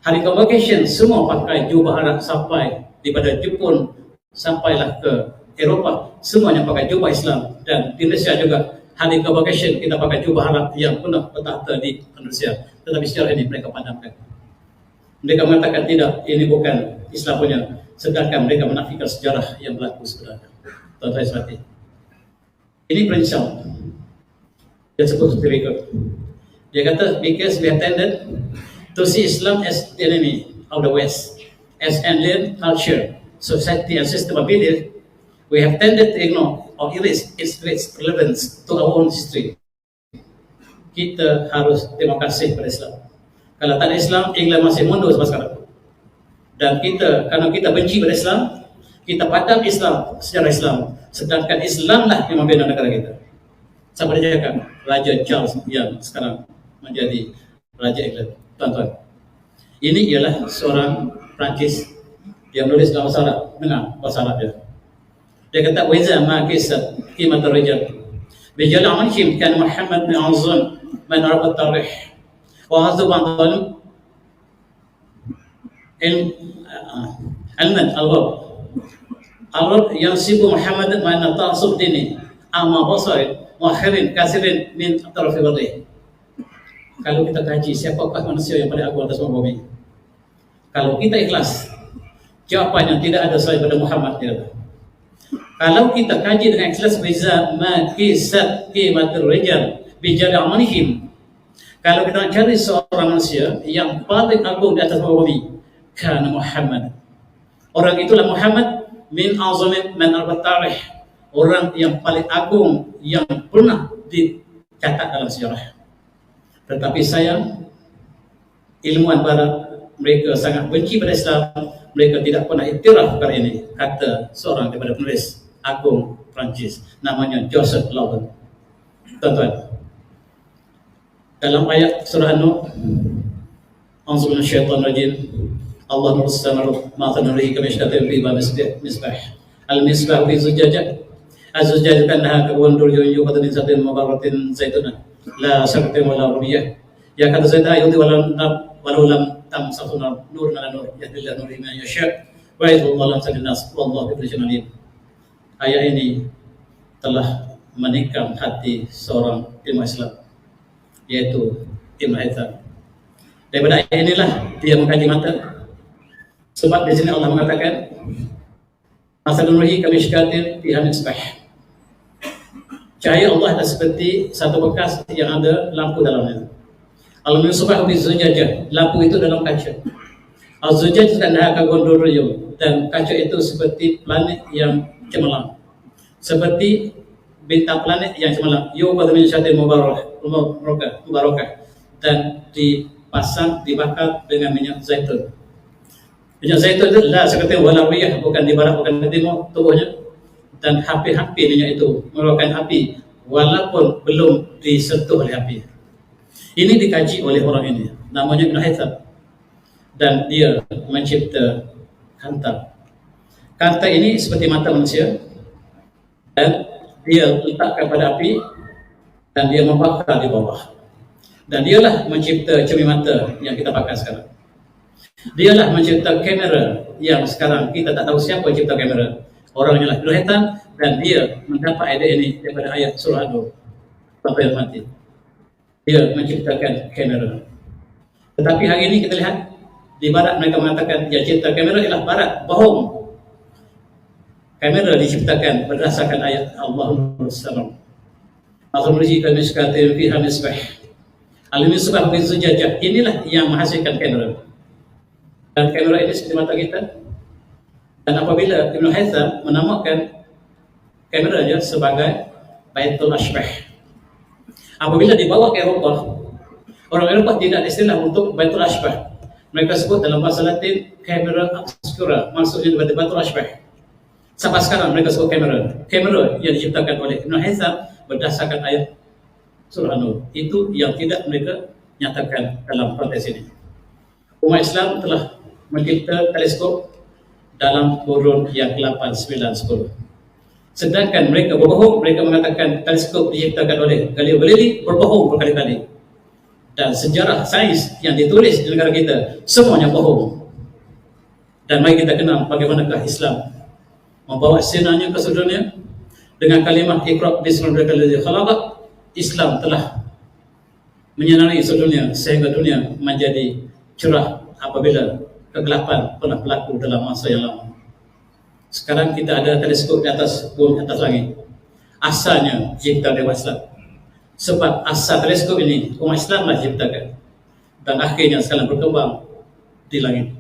Hari convocation semua pakai jubah Arab sampai daripada Jepun sampailah ke Eropah, semuanya pakai jubah Islam. Dan di Indonesia juga hari convocation kita pakai jubah Arab yang pernah bertahta di Indonesia. Tetapi sejarah ini mereka padamkan. Mereka mengatakan tidak, ini bukan Islam punya. Sedangkan mereka menafikan sejarah yang berlaku sebenarnya. Tuan-tuan sekalian, ini prinsip yang sebut seperti berikut. Dia kata, because we have tended to see Islam as the enemy of the West, as alien culture, society and system of belief, we have tended to ignore or erase its relevance to our own history. Kita harus terima kasih pada Islam. Kalau tak ada Islam, England masih mundur sampai sekarang. Dan kita, karena kita benci pada Islam, kita padam Islam, sejarah Islam. Sedangkan Islamlah yang membina negara kita. Sampai dia cakap, Raja Charles yang sekarang menjadi Raja England. Tuan-tuan, ini ialah seorang Perancis yang menulis dalam bahasa Arab. Dengar bahasa Arab dia. Dia kata, Weza ma kisah kimat al-rijal. Bijal amanhim kan Muhammad bin Azam man Arab al-Tarih. Wa hazu ba'dalim ilm ilman al-ghab al-ghab yang sibu Muhammad ma'ana ta'asub dini amma basarin muakhirin kasirin min atrafi wadih. Kalau kita kaji siapakah manusia yang paling agung atas muka bumi, kalau kita ikhlas, jawabannya tidak ada selain pada Muhammad, tidak ada. Kalau kita kaji dengan ikhlas, biza ma kisat qimatur rijal bijali amalihim. Kalau kita cari seorang manusia yang paling agung di atas muka bumi, kana Muhammad. Orang itulah Muhammad min azamin man al-tarikh. Orang yang paling agung yang pernah dicatat dalam sejarah. Tetapi sayang, ilmuwan barat mereka sangat benci pada Islam. Mereka tidak pernah iktiraf perkara ini, kata seorang daripada penulis agung Prancis namanya Joseph Lawton. Tuan-tuan, dalam ayat surah An-Nur, A'udzu billahi minasyaitonir rajim. Allah nursamar ma tanurihi kama yashtatin fi misbah. Al-misbah fi zujajah. Az-zujajah kanha kawandur yuqad min zatin mubaratin zaituna. La syartin wala rubiyah. Ya kata zaitah yudi walau lam tamsahuna nur ala nur yahdillahu nurihi man yasha. Wa yadullahu lam nas wallahu bi kulli syai'in alim. Ayat ini telah menikam hati seorang ilmu Islam, yaitu Ibnu Haytham. Daripada ayat inilah dia mengkaji mata. Sebab di sini Allah mengatakan masalun ruhi kamishkatin fiha misbah. Cahaya Allah adalah seperti satu bekas yang ada lampu dalamnya. Al-misbah bi zujajah, lampu itu dalam kaca. Az-zujaj kanha kagondoriyum, dan kaca itu seperti planet yang cemerlang, seperti bintang planet yang cemerlang. Yuqad min syatin mubarakah, dan dibakar dengan minyak zaitun. Minyak zaitun itu lah seperti walawiyah, bukan di barat, bukan di timur tubuhnya, dan hampir-hampir minyak itu mengeluarkan api walaupun belum disentuh oleh api. Ini dikaji oleh orang ini, namanya Ibnu Haytham, dan dia mencipta kanta. Kanta ini seperti mata manusia, dan dia letakkan pada api dan dia membakar di bawah. Dan dialah mencipta cermin mata yang kita pakai sekarang. Dialah mencipta kamera yang sekarang kita tak tahu siapa yang cipta kamera. Orangnya lah Ibnu Haytham, dan dia mendapat idea ini daripada ayat surah An-Nur. Sampai mati. Dia menciptakan kamera. Tetapi hari ini kita lihat di barat mereka mengatakan yang cipta kamera ialah barat. Bohong. Kamera diciptakan berdasarkan ayat Allahumma sallam. Al-Murji kamishkatin fiha misbah. Al-misbah bi zujajah. Inilah yang menghasilkan kamera. Dan kamera ini seperti mata kita. Dan apabila Ibnu Haytham menamakan kameranya sebagai Baitul Ashbah, apabila dibawa ke Eropah, orang Eropah tidak ada istilah untuk Baitul Ashbah. Mereka sebut dalam bahasa Latin kamera obscura, maksudnya Baitul Ashbah. Sampai sekarang mereka sebut kamera yang diciptakan oleh Ibnu Haytham berdasarkan ayat surah An-Nur. Itu yang tidak mereka nyatakan dalam konteks ini. Umat Islam telah mencipta teleskop dalam kurun yang 8, 9, 10. Sedangkan mereka berbohong, mereka mengatakan teleskop diciptakan oleh Galileo Galilei, berbohong berkali-kali. Dan sejarah sains yang ditulis di negara kita semuanya bohong. Dan mari kita kenal bagaimanakah Islam membawa sinarnya ke seluruh dunia dengan kalimah Iqra bismi rabbikal ladzi khalaq. Islam telah menyinari seluruh dunia sehingga dunia menjadi cerah apabila kegelapan pernah berlaku dalam masa yang lama. Sekarang kita ada teleskop di atas bumi, atas langit. Asalnya cipta dewa Islam. Sebab asal teleskop ini umat Islam lah ciptakan. Dan akhirnya sekarang berkembang di langit.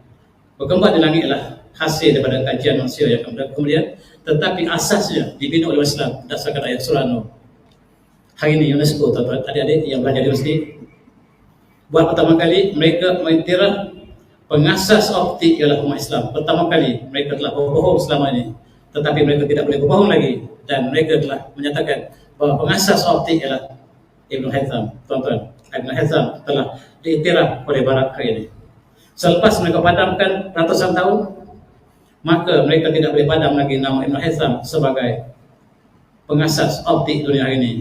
Berkembang di langit ialah hasil daripada kajian manusia yang kemudian, tetapi asasnya dibina oleh Islam berdasarkan ayat surah An-Nur. Hari ini UNESCO, tuan-tuan, adik-adik yang belajar di universiti, buat pertama kali mereka mengiktiraf pengasas optik ialah umat Islam. Pertama kali mereka telah berbohong selama ini, tetapi mereka tidak boleh berbohong lagi, dan mereka telah menyatakan bahawa pengasas optik ialah Ibnu Haytham. Tuan-tuan, Ibnu Haytham telah diiktiraf oleh barat hari ini. Selepas mereka padamkan ratusan tahun, maka mereka tidak boleh padam lagi nama Ibnu Haytham sebagai pengasas optik dunia hari ini,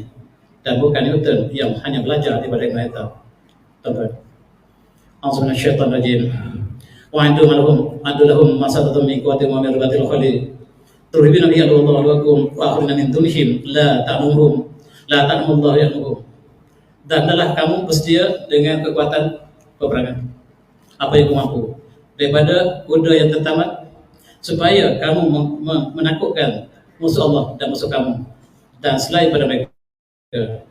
dan bukan Newton yang hanya belajar daripada Ibnu Haytham. Tuan-tuan, A'udzu minasyaitonir rajim. wa adu lahum masadatum min quwwatin wa min ribatil khali turhibuna bihi Allahu lakum wa akhrina min dunihim la ta'lamullahu ya'lamuhum. Dan adalah kamu bersedia dengan kekuatan peperangan apa yang kamu mampu daripada kuda yang tertamat, supaya kamu menakutkan musuh Allah dan musuh kamu, dan selain pada mereka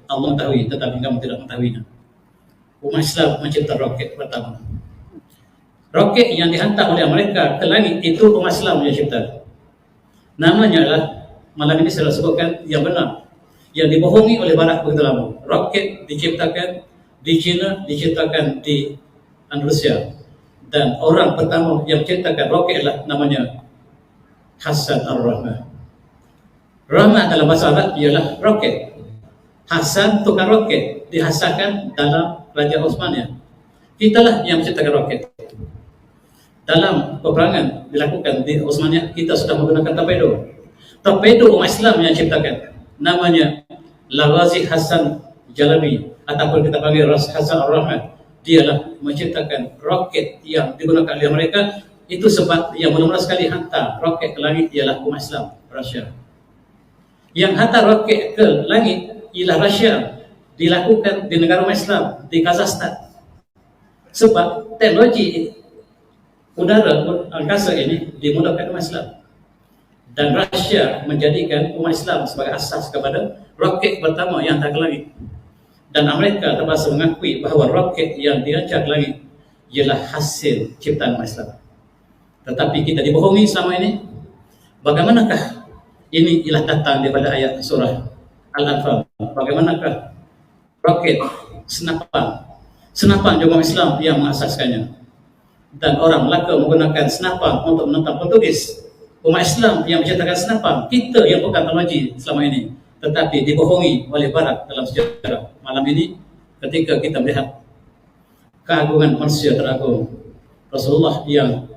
Allah mengetahui tetapi kamu tidak mengetahuinya. Umat Islam mencipta roket pertama. Roket yang dihantar oleh mereka ke langit itu umat Islam yang cipta. Namanya adalah, malam ini saya sebutkan yang benar, yang dibohongi oleh barat begitu lama. Roket diciptakan di China, diciptakan di Andalusia, dan orang pertama yang menciptakan roket adalah namanya Hassan Ar-Rahman. Rahman dalam bahasa Arab ialah roket. Hassan tukang roket, dihasilkan dalam Kerajaan Osmania. Kitalah yang menciptakan roket. Dalam peperangan dilakukan di Osmania, kita sudah menggunakan torpedo. Torpedo umat Islam yang ciptakan. Namanya Laghazi Hassan Jalabi, ataupun kita panggil Hassan Ar-Rahman. Dialah menciptakan roket yang digunakan oleh mereka. Itu sebab yang mula-mula sekali hantar roket ke langit ialah umat Islam, Rusia. Yang hantar roket ke langit ialah Rusia, dilakukan di negara umat Islam, di Kazakhstan. Sebab teknologi udara angkasa ini dimudahkan umat Islam, dan Rusia menjadikan umat Islam sebagai asas kepada roket pertama yang hantar ke langit. Dan Amerika terpaksa mengakui bahawa roket yang dirancang ke langit ialah hasil ciptaan umat Islam. Tetapi kita dibohongi selama ini. Bagaimanakah ini ialah datang daripada ayat surah Al-Anfal? Bagaimanakah roket senapan juga umat Islam yang mengasaskannya, dan orang Melaka menggunakan senapan untuk menentang Portugis. Umat Islam yang menciptakan senapan, kita yang bukan teknologi selama ini, tetapi dibohongi oleh barat dalam sejarah. Malam ini ketika kita melihat keagungan manusia teragung, Rasulullah yang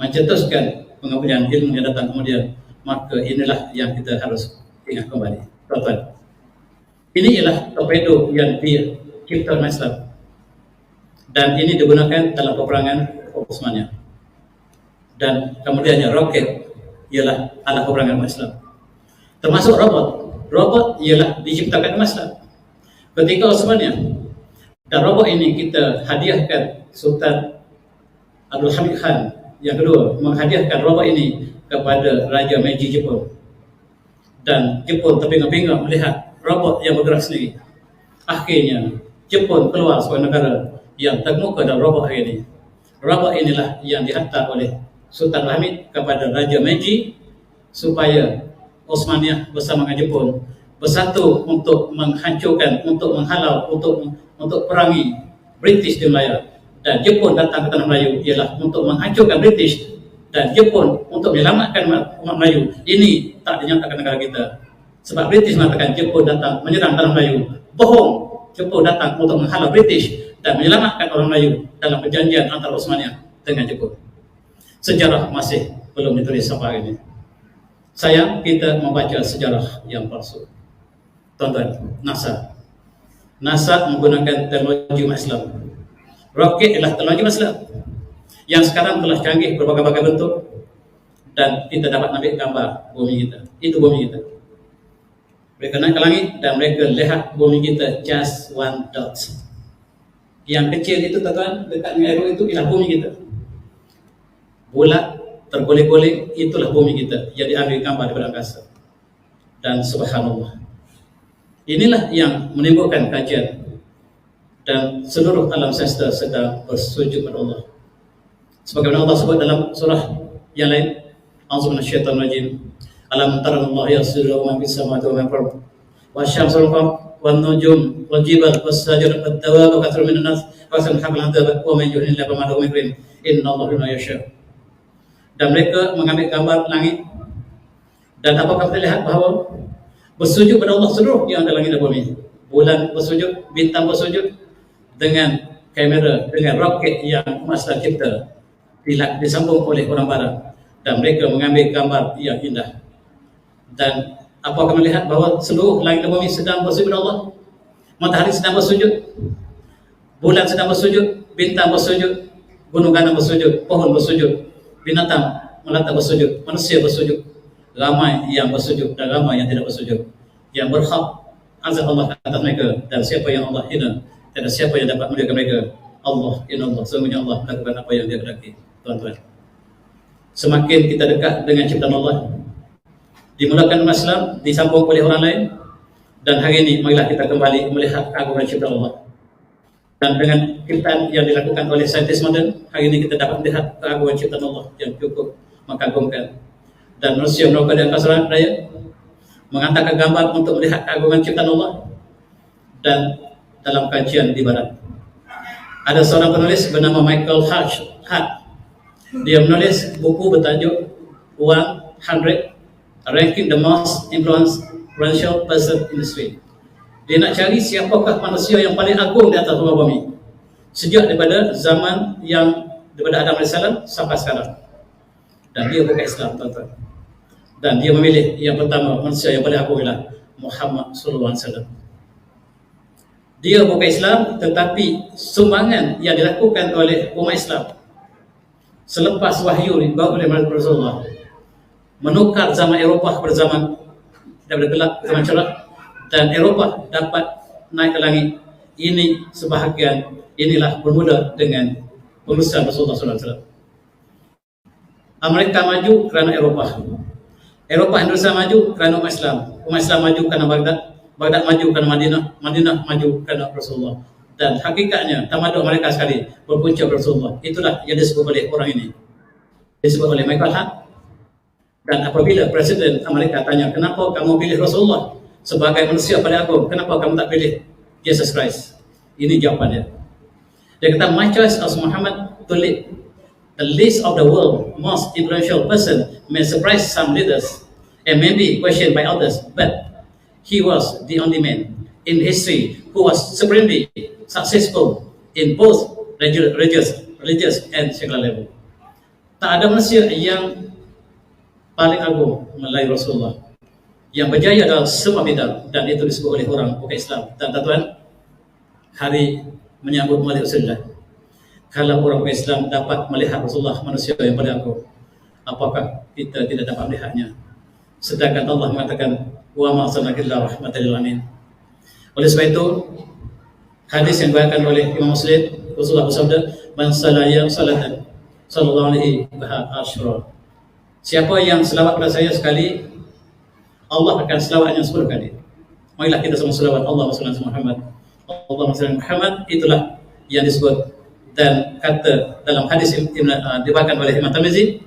mencetuskan pengambilan ilmu yang datang kemudian, maka inilah yang kita harus ingat kembali. Tuan-tuan, ini ialah torpedo yang dicipta oleh Islam, dan ini digunakan dalam peperangan Osmania. Dan kemudiannya roket ialah alat peperangan Islam. Termasuk robot ialah diciptakan Islam ketika Osmania. Dan robot ini kita hadiahkan Sultan Abdul Hamid Khan yang kedua, menghadiahkan robot ini kepada Raja Meiji Jepun. Dan Jepun terpinga-pinga melihat robot yang bergerak sendiri. Akhirnya Jepun keluar sebagai negara yang terkemuka dalam robot hari ini. Robot inilah yang dihantar oleh Sultan Hamid kepada Raja Meiji supaya Osmania bersama dengan Jepun bersatu untuk menghancurkan, untuk menghalau, untuk perangi British di Malaya. Dan Jepun datang ke tanah Melayu ialah untuk menghancurkan British, dan Jepun untuk menyelamatkan umat Melayu. Ini tak dinyatakan negara kita. Sebab British mengatakan Jepun datang menyerang tanah Melayu. Bohong. Jepun datang untuk menghalau British dan menyelamatkan orang Melayu dalam perjanjian antara Osmania dengan Jepun. Sejarah masih belum ditulis sampai hari ini. Sayang kita membaca sejarah yang palsu. Tuan-tuan, NASA menggunakan teknologi Islam. Roket adalah teknologi Islam yang sekarang telah canggih berbagai-bagai bentuk, dan kita dapat ambil gambar bumi kita. Itu bumi kita. Mereka naik ke langit dan mereka lihat bumi kita just one dot. Yang kecil itu tuan-tuan, dekat dengan air itu ialah bumi kita. Bulat, tergolek-golek, itulah bumi kita yang diambil gambar daripada angkasa. Dan subhanallah, inilah yang menimbulkan kajian, dan seluruh alam semesta sedang bersujud kepada Allah. Sebagaimana Allah sebut dalam surah yang lain, A'udzu minasyaitonir rajim. Alam tara Allah yasjudu ma fis samawati wa ma fil ardi wasyamsu wal qamar wan nujum wal jibal was sajar wad dawab wa katsirun minan nas wa sanhabul hadab wa man yuhillahu ma lahu min rizqin innallaha bima yasha. Dan mereka mengambil gambar langit, dan apakah kita lihat bahawa bersujud pada Allah seluruh yang ada langit dan bumi. Bulan bersujud, bintang bersujud, dengan kamera, dengan roket yang Maslah cipta disambung oleh orang barat, dan mereka mengambil gambar yang indah. Dan apakah melihat bahawa seluruh langit dan bumi sedang bersujud pada Allah? Matahari sedang bersujud, bulan sedang bersujud, bintang bersujud, gunung ganang bersujud, pohon bersujud, binatang melata bersujud, manusia bersujud. Ramai yang bersujud dan ramai yang tidak bersujud. Yang berhak azab Allah atas mereka, dan siapa yang Allah hina, tidak siapa yang dapat memuliakan mereka. Allah, inna Allah, sesungguhnya Allah melakukan apa yang Dia kehendaki. Tuan-tuan, semakin kita dekat dengan ciptaan Allah, dimulakan umat Islam, disambung oleh orang lain, dan hari ini marilah kita kembali melihat keagungan ciptaan Allah. Dan dengan ciptaan yang dilakukan oleh saintis moden, hari ini kita dapat melihat keagungan ciptaan Allah yang cukup mengagumkan. Dan manusia melakukan di angkasa raya menghantarkan gambar untuk melihat keagungan ciptaan Allah. Dan dalam kajian di barat, ada seorang penulis bernama Michael Hart. Dia menulis buku bertajuk 100 Ranking the Most Influential Person in History. Dia nak cari siapakah manusia yang paling agung di atas muka bumi sejak daripada zaman yang daripada Adam AS sampai sekarang. Dan dia bukan Islam, tuan-tuan. Dan dia memilih yang pertama, manusia yang paling agung ialah Muhammad SAW. Dia bukan Islam, tetapi sumbangan yang dilakukan oleh umat Islam selepas wahyu dibawa oleh Rasulullah menukar zaman Eropah pada zaman daripada gelap ke zaman cerah, dan Eropah dapat naik ke langit. Ini sebahagian, inilah bermula dengan pengurusan Rasulullah SAW. Amerika maju kerana Eropah, Eropah Indonesia maju kerana umat Islam, umat Islam maju kerana Baghdad, Baghdad maju kerana Madinah, Madinah maju kerana Rasulullah. Dan hakikatnya tamadun mereka sekali berpunca Rasulullah. Itulah yang disebut oleh orang ini, disebut oleh Michael Hart. Dan apabila Presiden Amerika tanya, kenapa kamu pilih Rasulullah sebagai manusia paling agung, kenapa kamu tak pilih Jesus Christ? Ini jawapannya. Dia kata, my choice as Muhammad to lead the list of the world most influential person may surprise some leaders and may be questioned by others, but he was the only man in history who was supremely successful in both religious and secular level. Tak ada manusia yang paling agung melainkan Rasulullah, yang berjaya dalam semua bidang, dan itu disebut oleh orang bukan Islam. Dan tuan-tuan, hari menyambut Maulid Rasulullah, kalau orang bukan Islam dapat melihat Rasulullah manusia yang paling agung, apakah kita tidak dapat melihatnya? Sedangkan Allah mengatakan, wa ma arsalnaka illa rahmatan lil alamin. Oleh sebab itu, hadis yang diriwayatkan oleh Imam Muslim, Rasulullah bersabda, man salaya salatan sallallahu alaihi wa asyra. Siapa yang selawat pada saya sekali, Allah akan selawatnya 10 kali. Marilah kita sama selawat Allahumma shalli ala Muhammad, Allahumma shalli ala Muhammad. Itulah yang disebut. Dan kata dalam hadis diriwayatkan oleh Imam Tirmizi,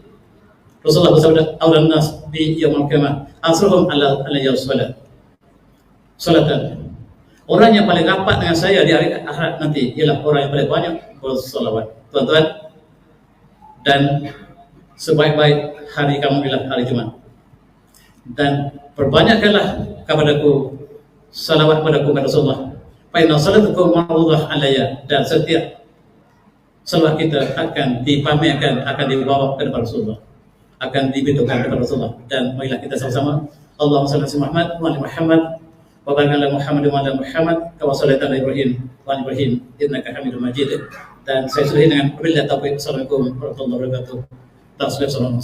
Rasulullah bersabda, awlan nas bi yaumil qiyamah asruhum ala salat. Salatan. Orang yang paling rapat dengan saya di hari akhirat nanti ialah orang yang paling banyak bersolawat. Tuan-tuan, dan sebaik-baik hari kamu ialah hari Jumaat. Dan perbanyakkanlah kepadaku salawat padaku kepada Rasulullah. Fa inna salatukum ma'rudhah alayya. Dan setiap salawat kita akan dipamerkan, akan dibawa kepada Rasulullah, akan diberitahukan kepada Rasulullah. Dan marilah kita sama-sama, Allahumma shalli ala Muhammad wa ala Muhammad wa barik ala Muhammad wa ala Muhammad kama shallaita ala Ibrahim wa ala Ibrahim innaka Hamidum Majid. Dan saya sudahi dengan wabillahi taufiq. Assalamualaikum warahmatullahi wabarakatuh. Tasbih salam.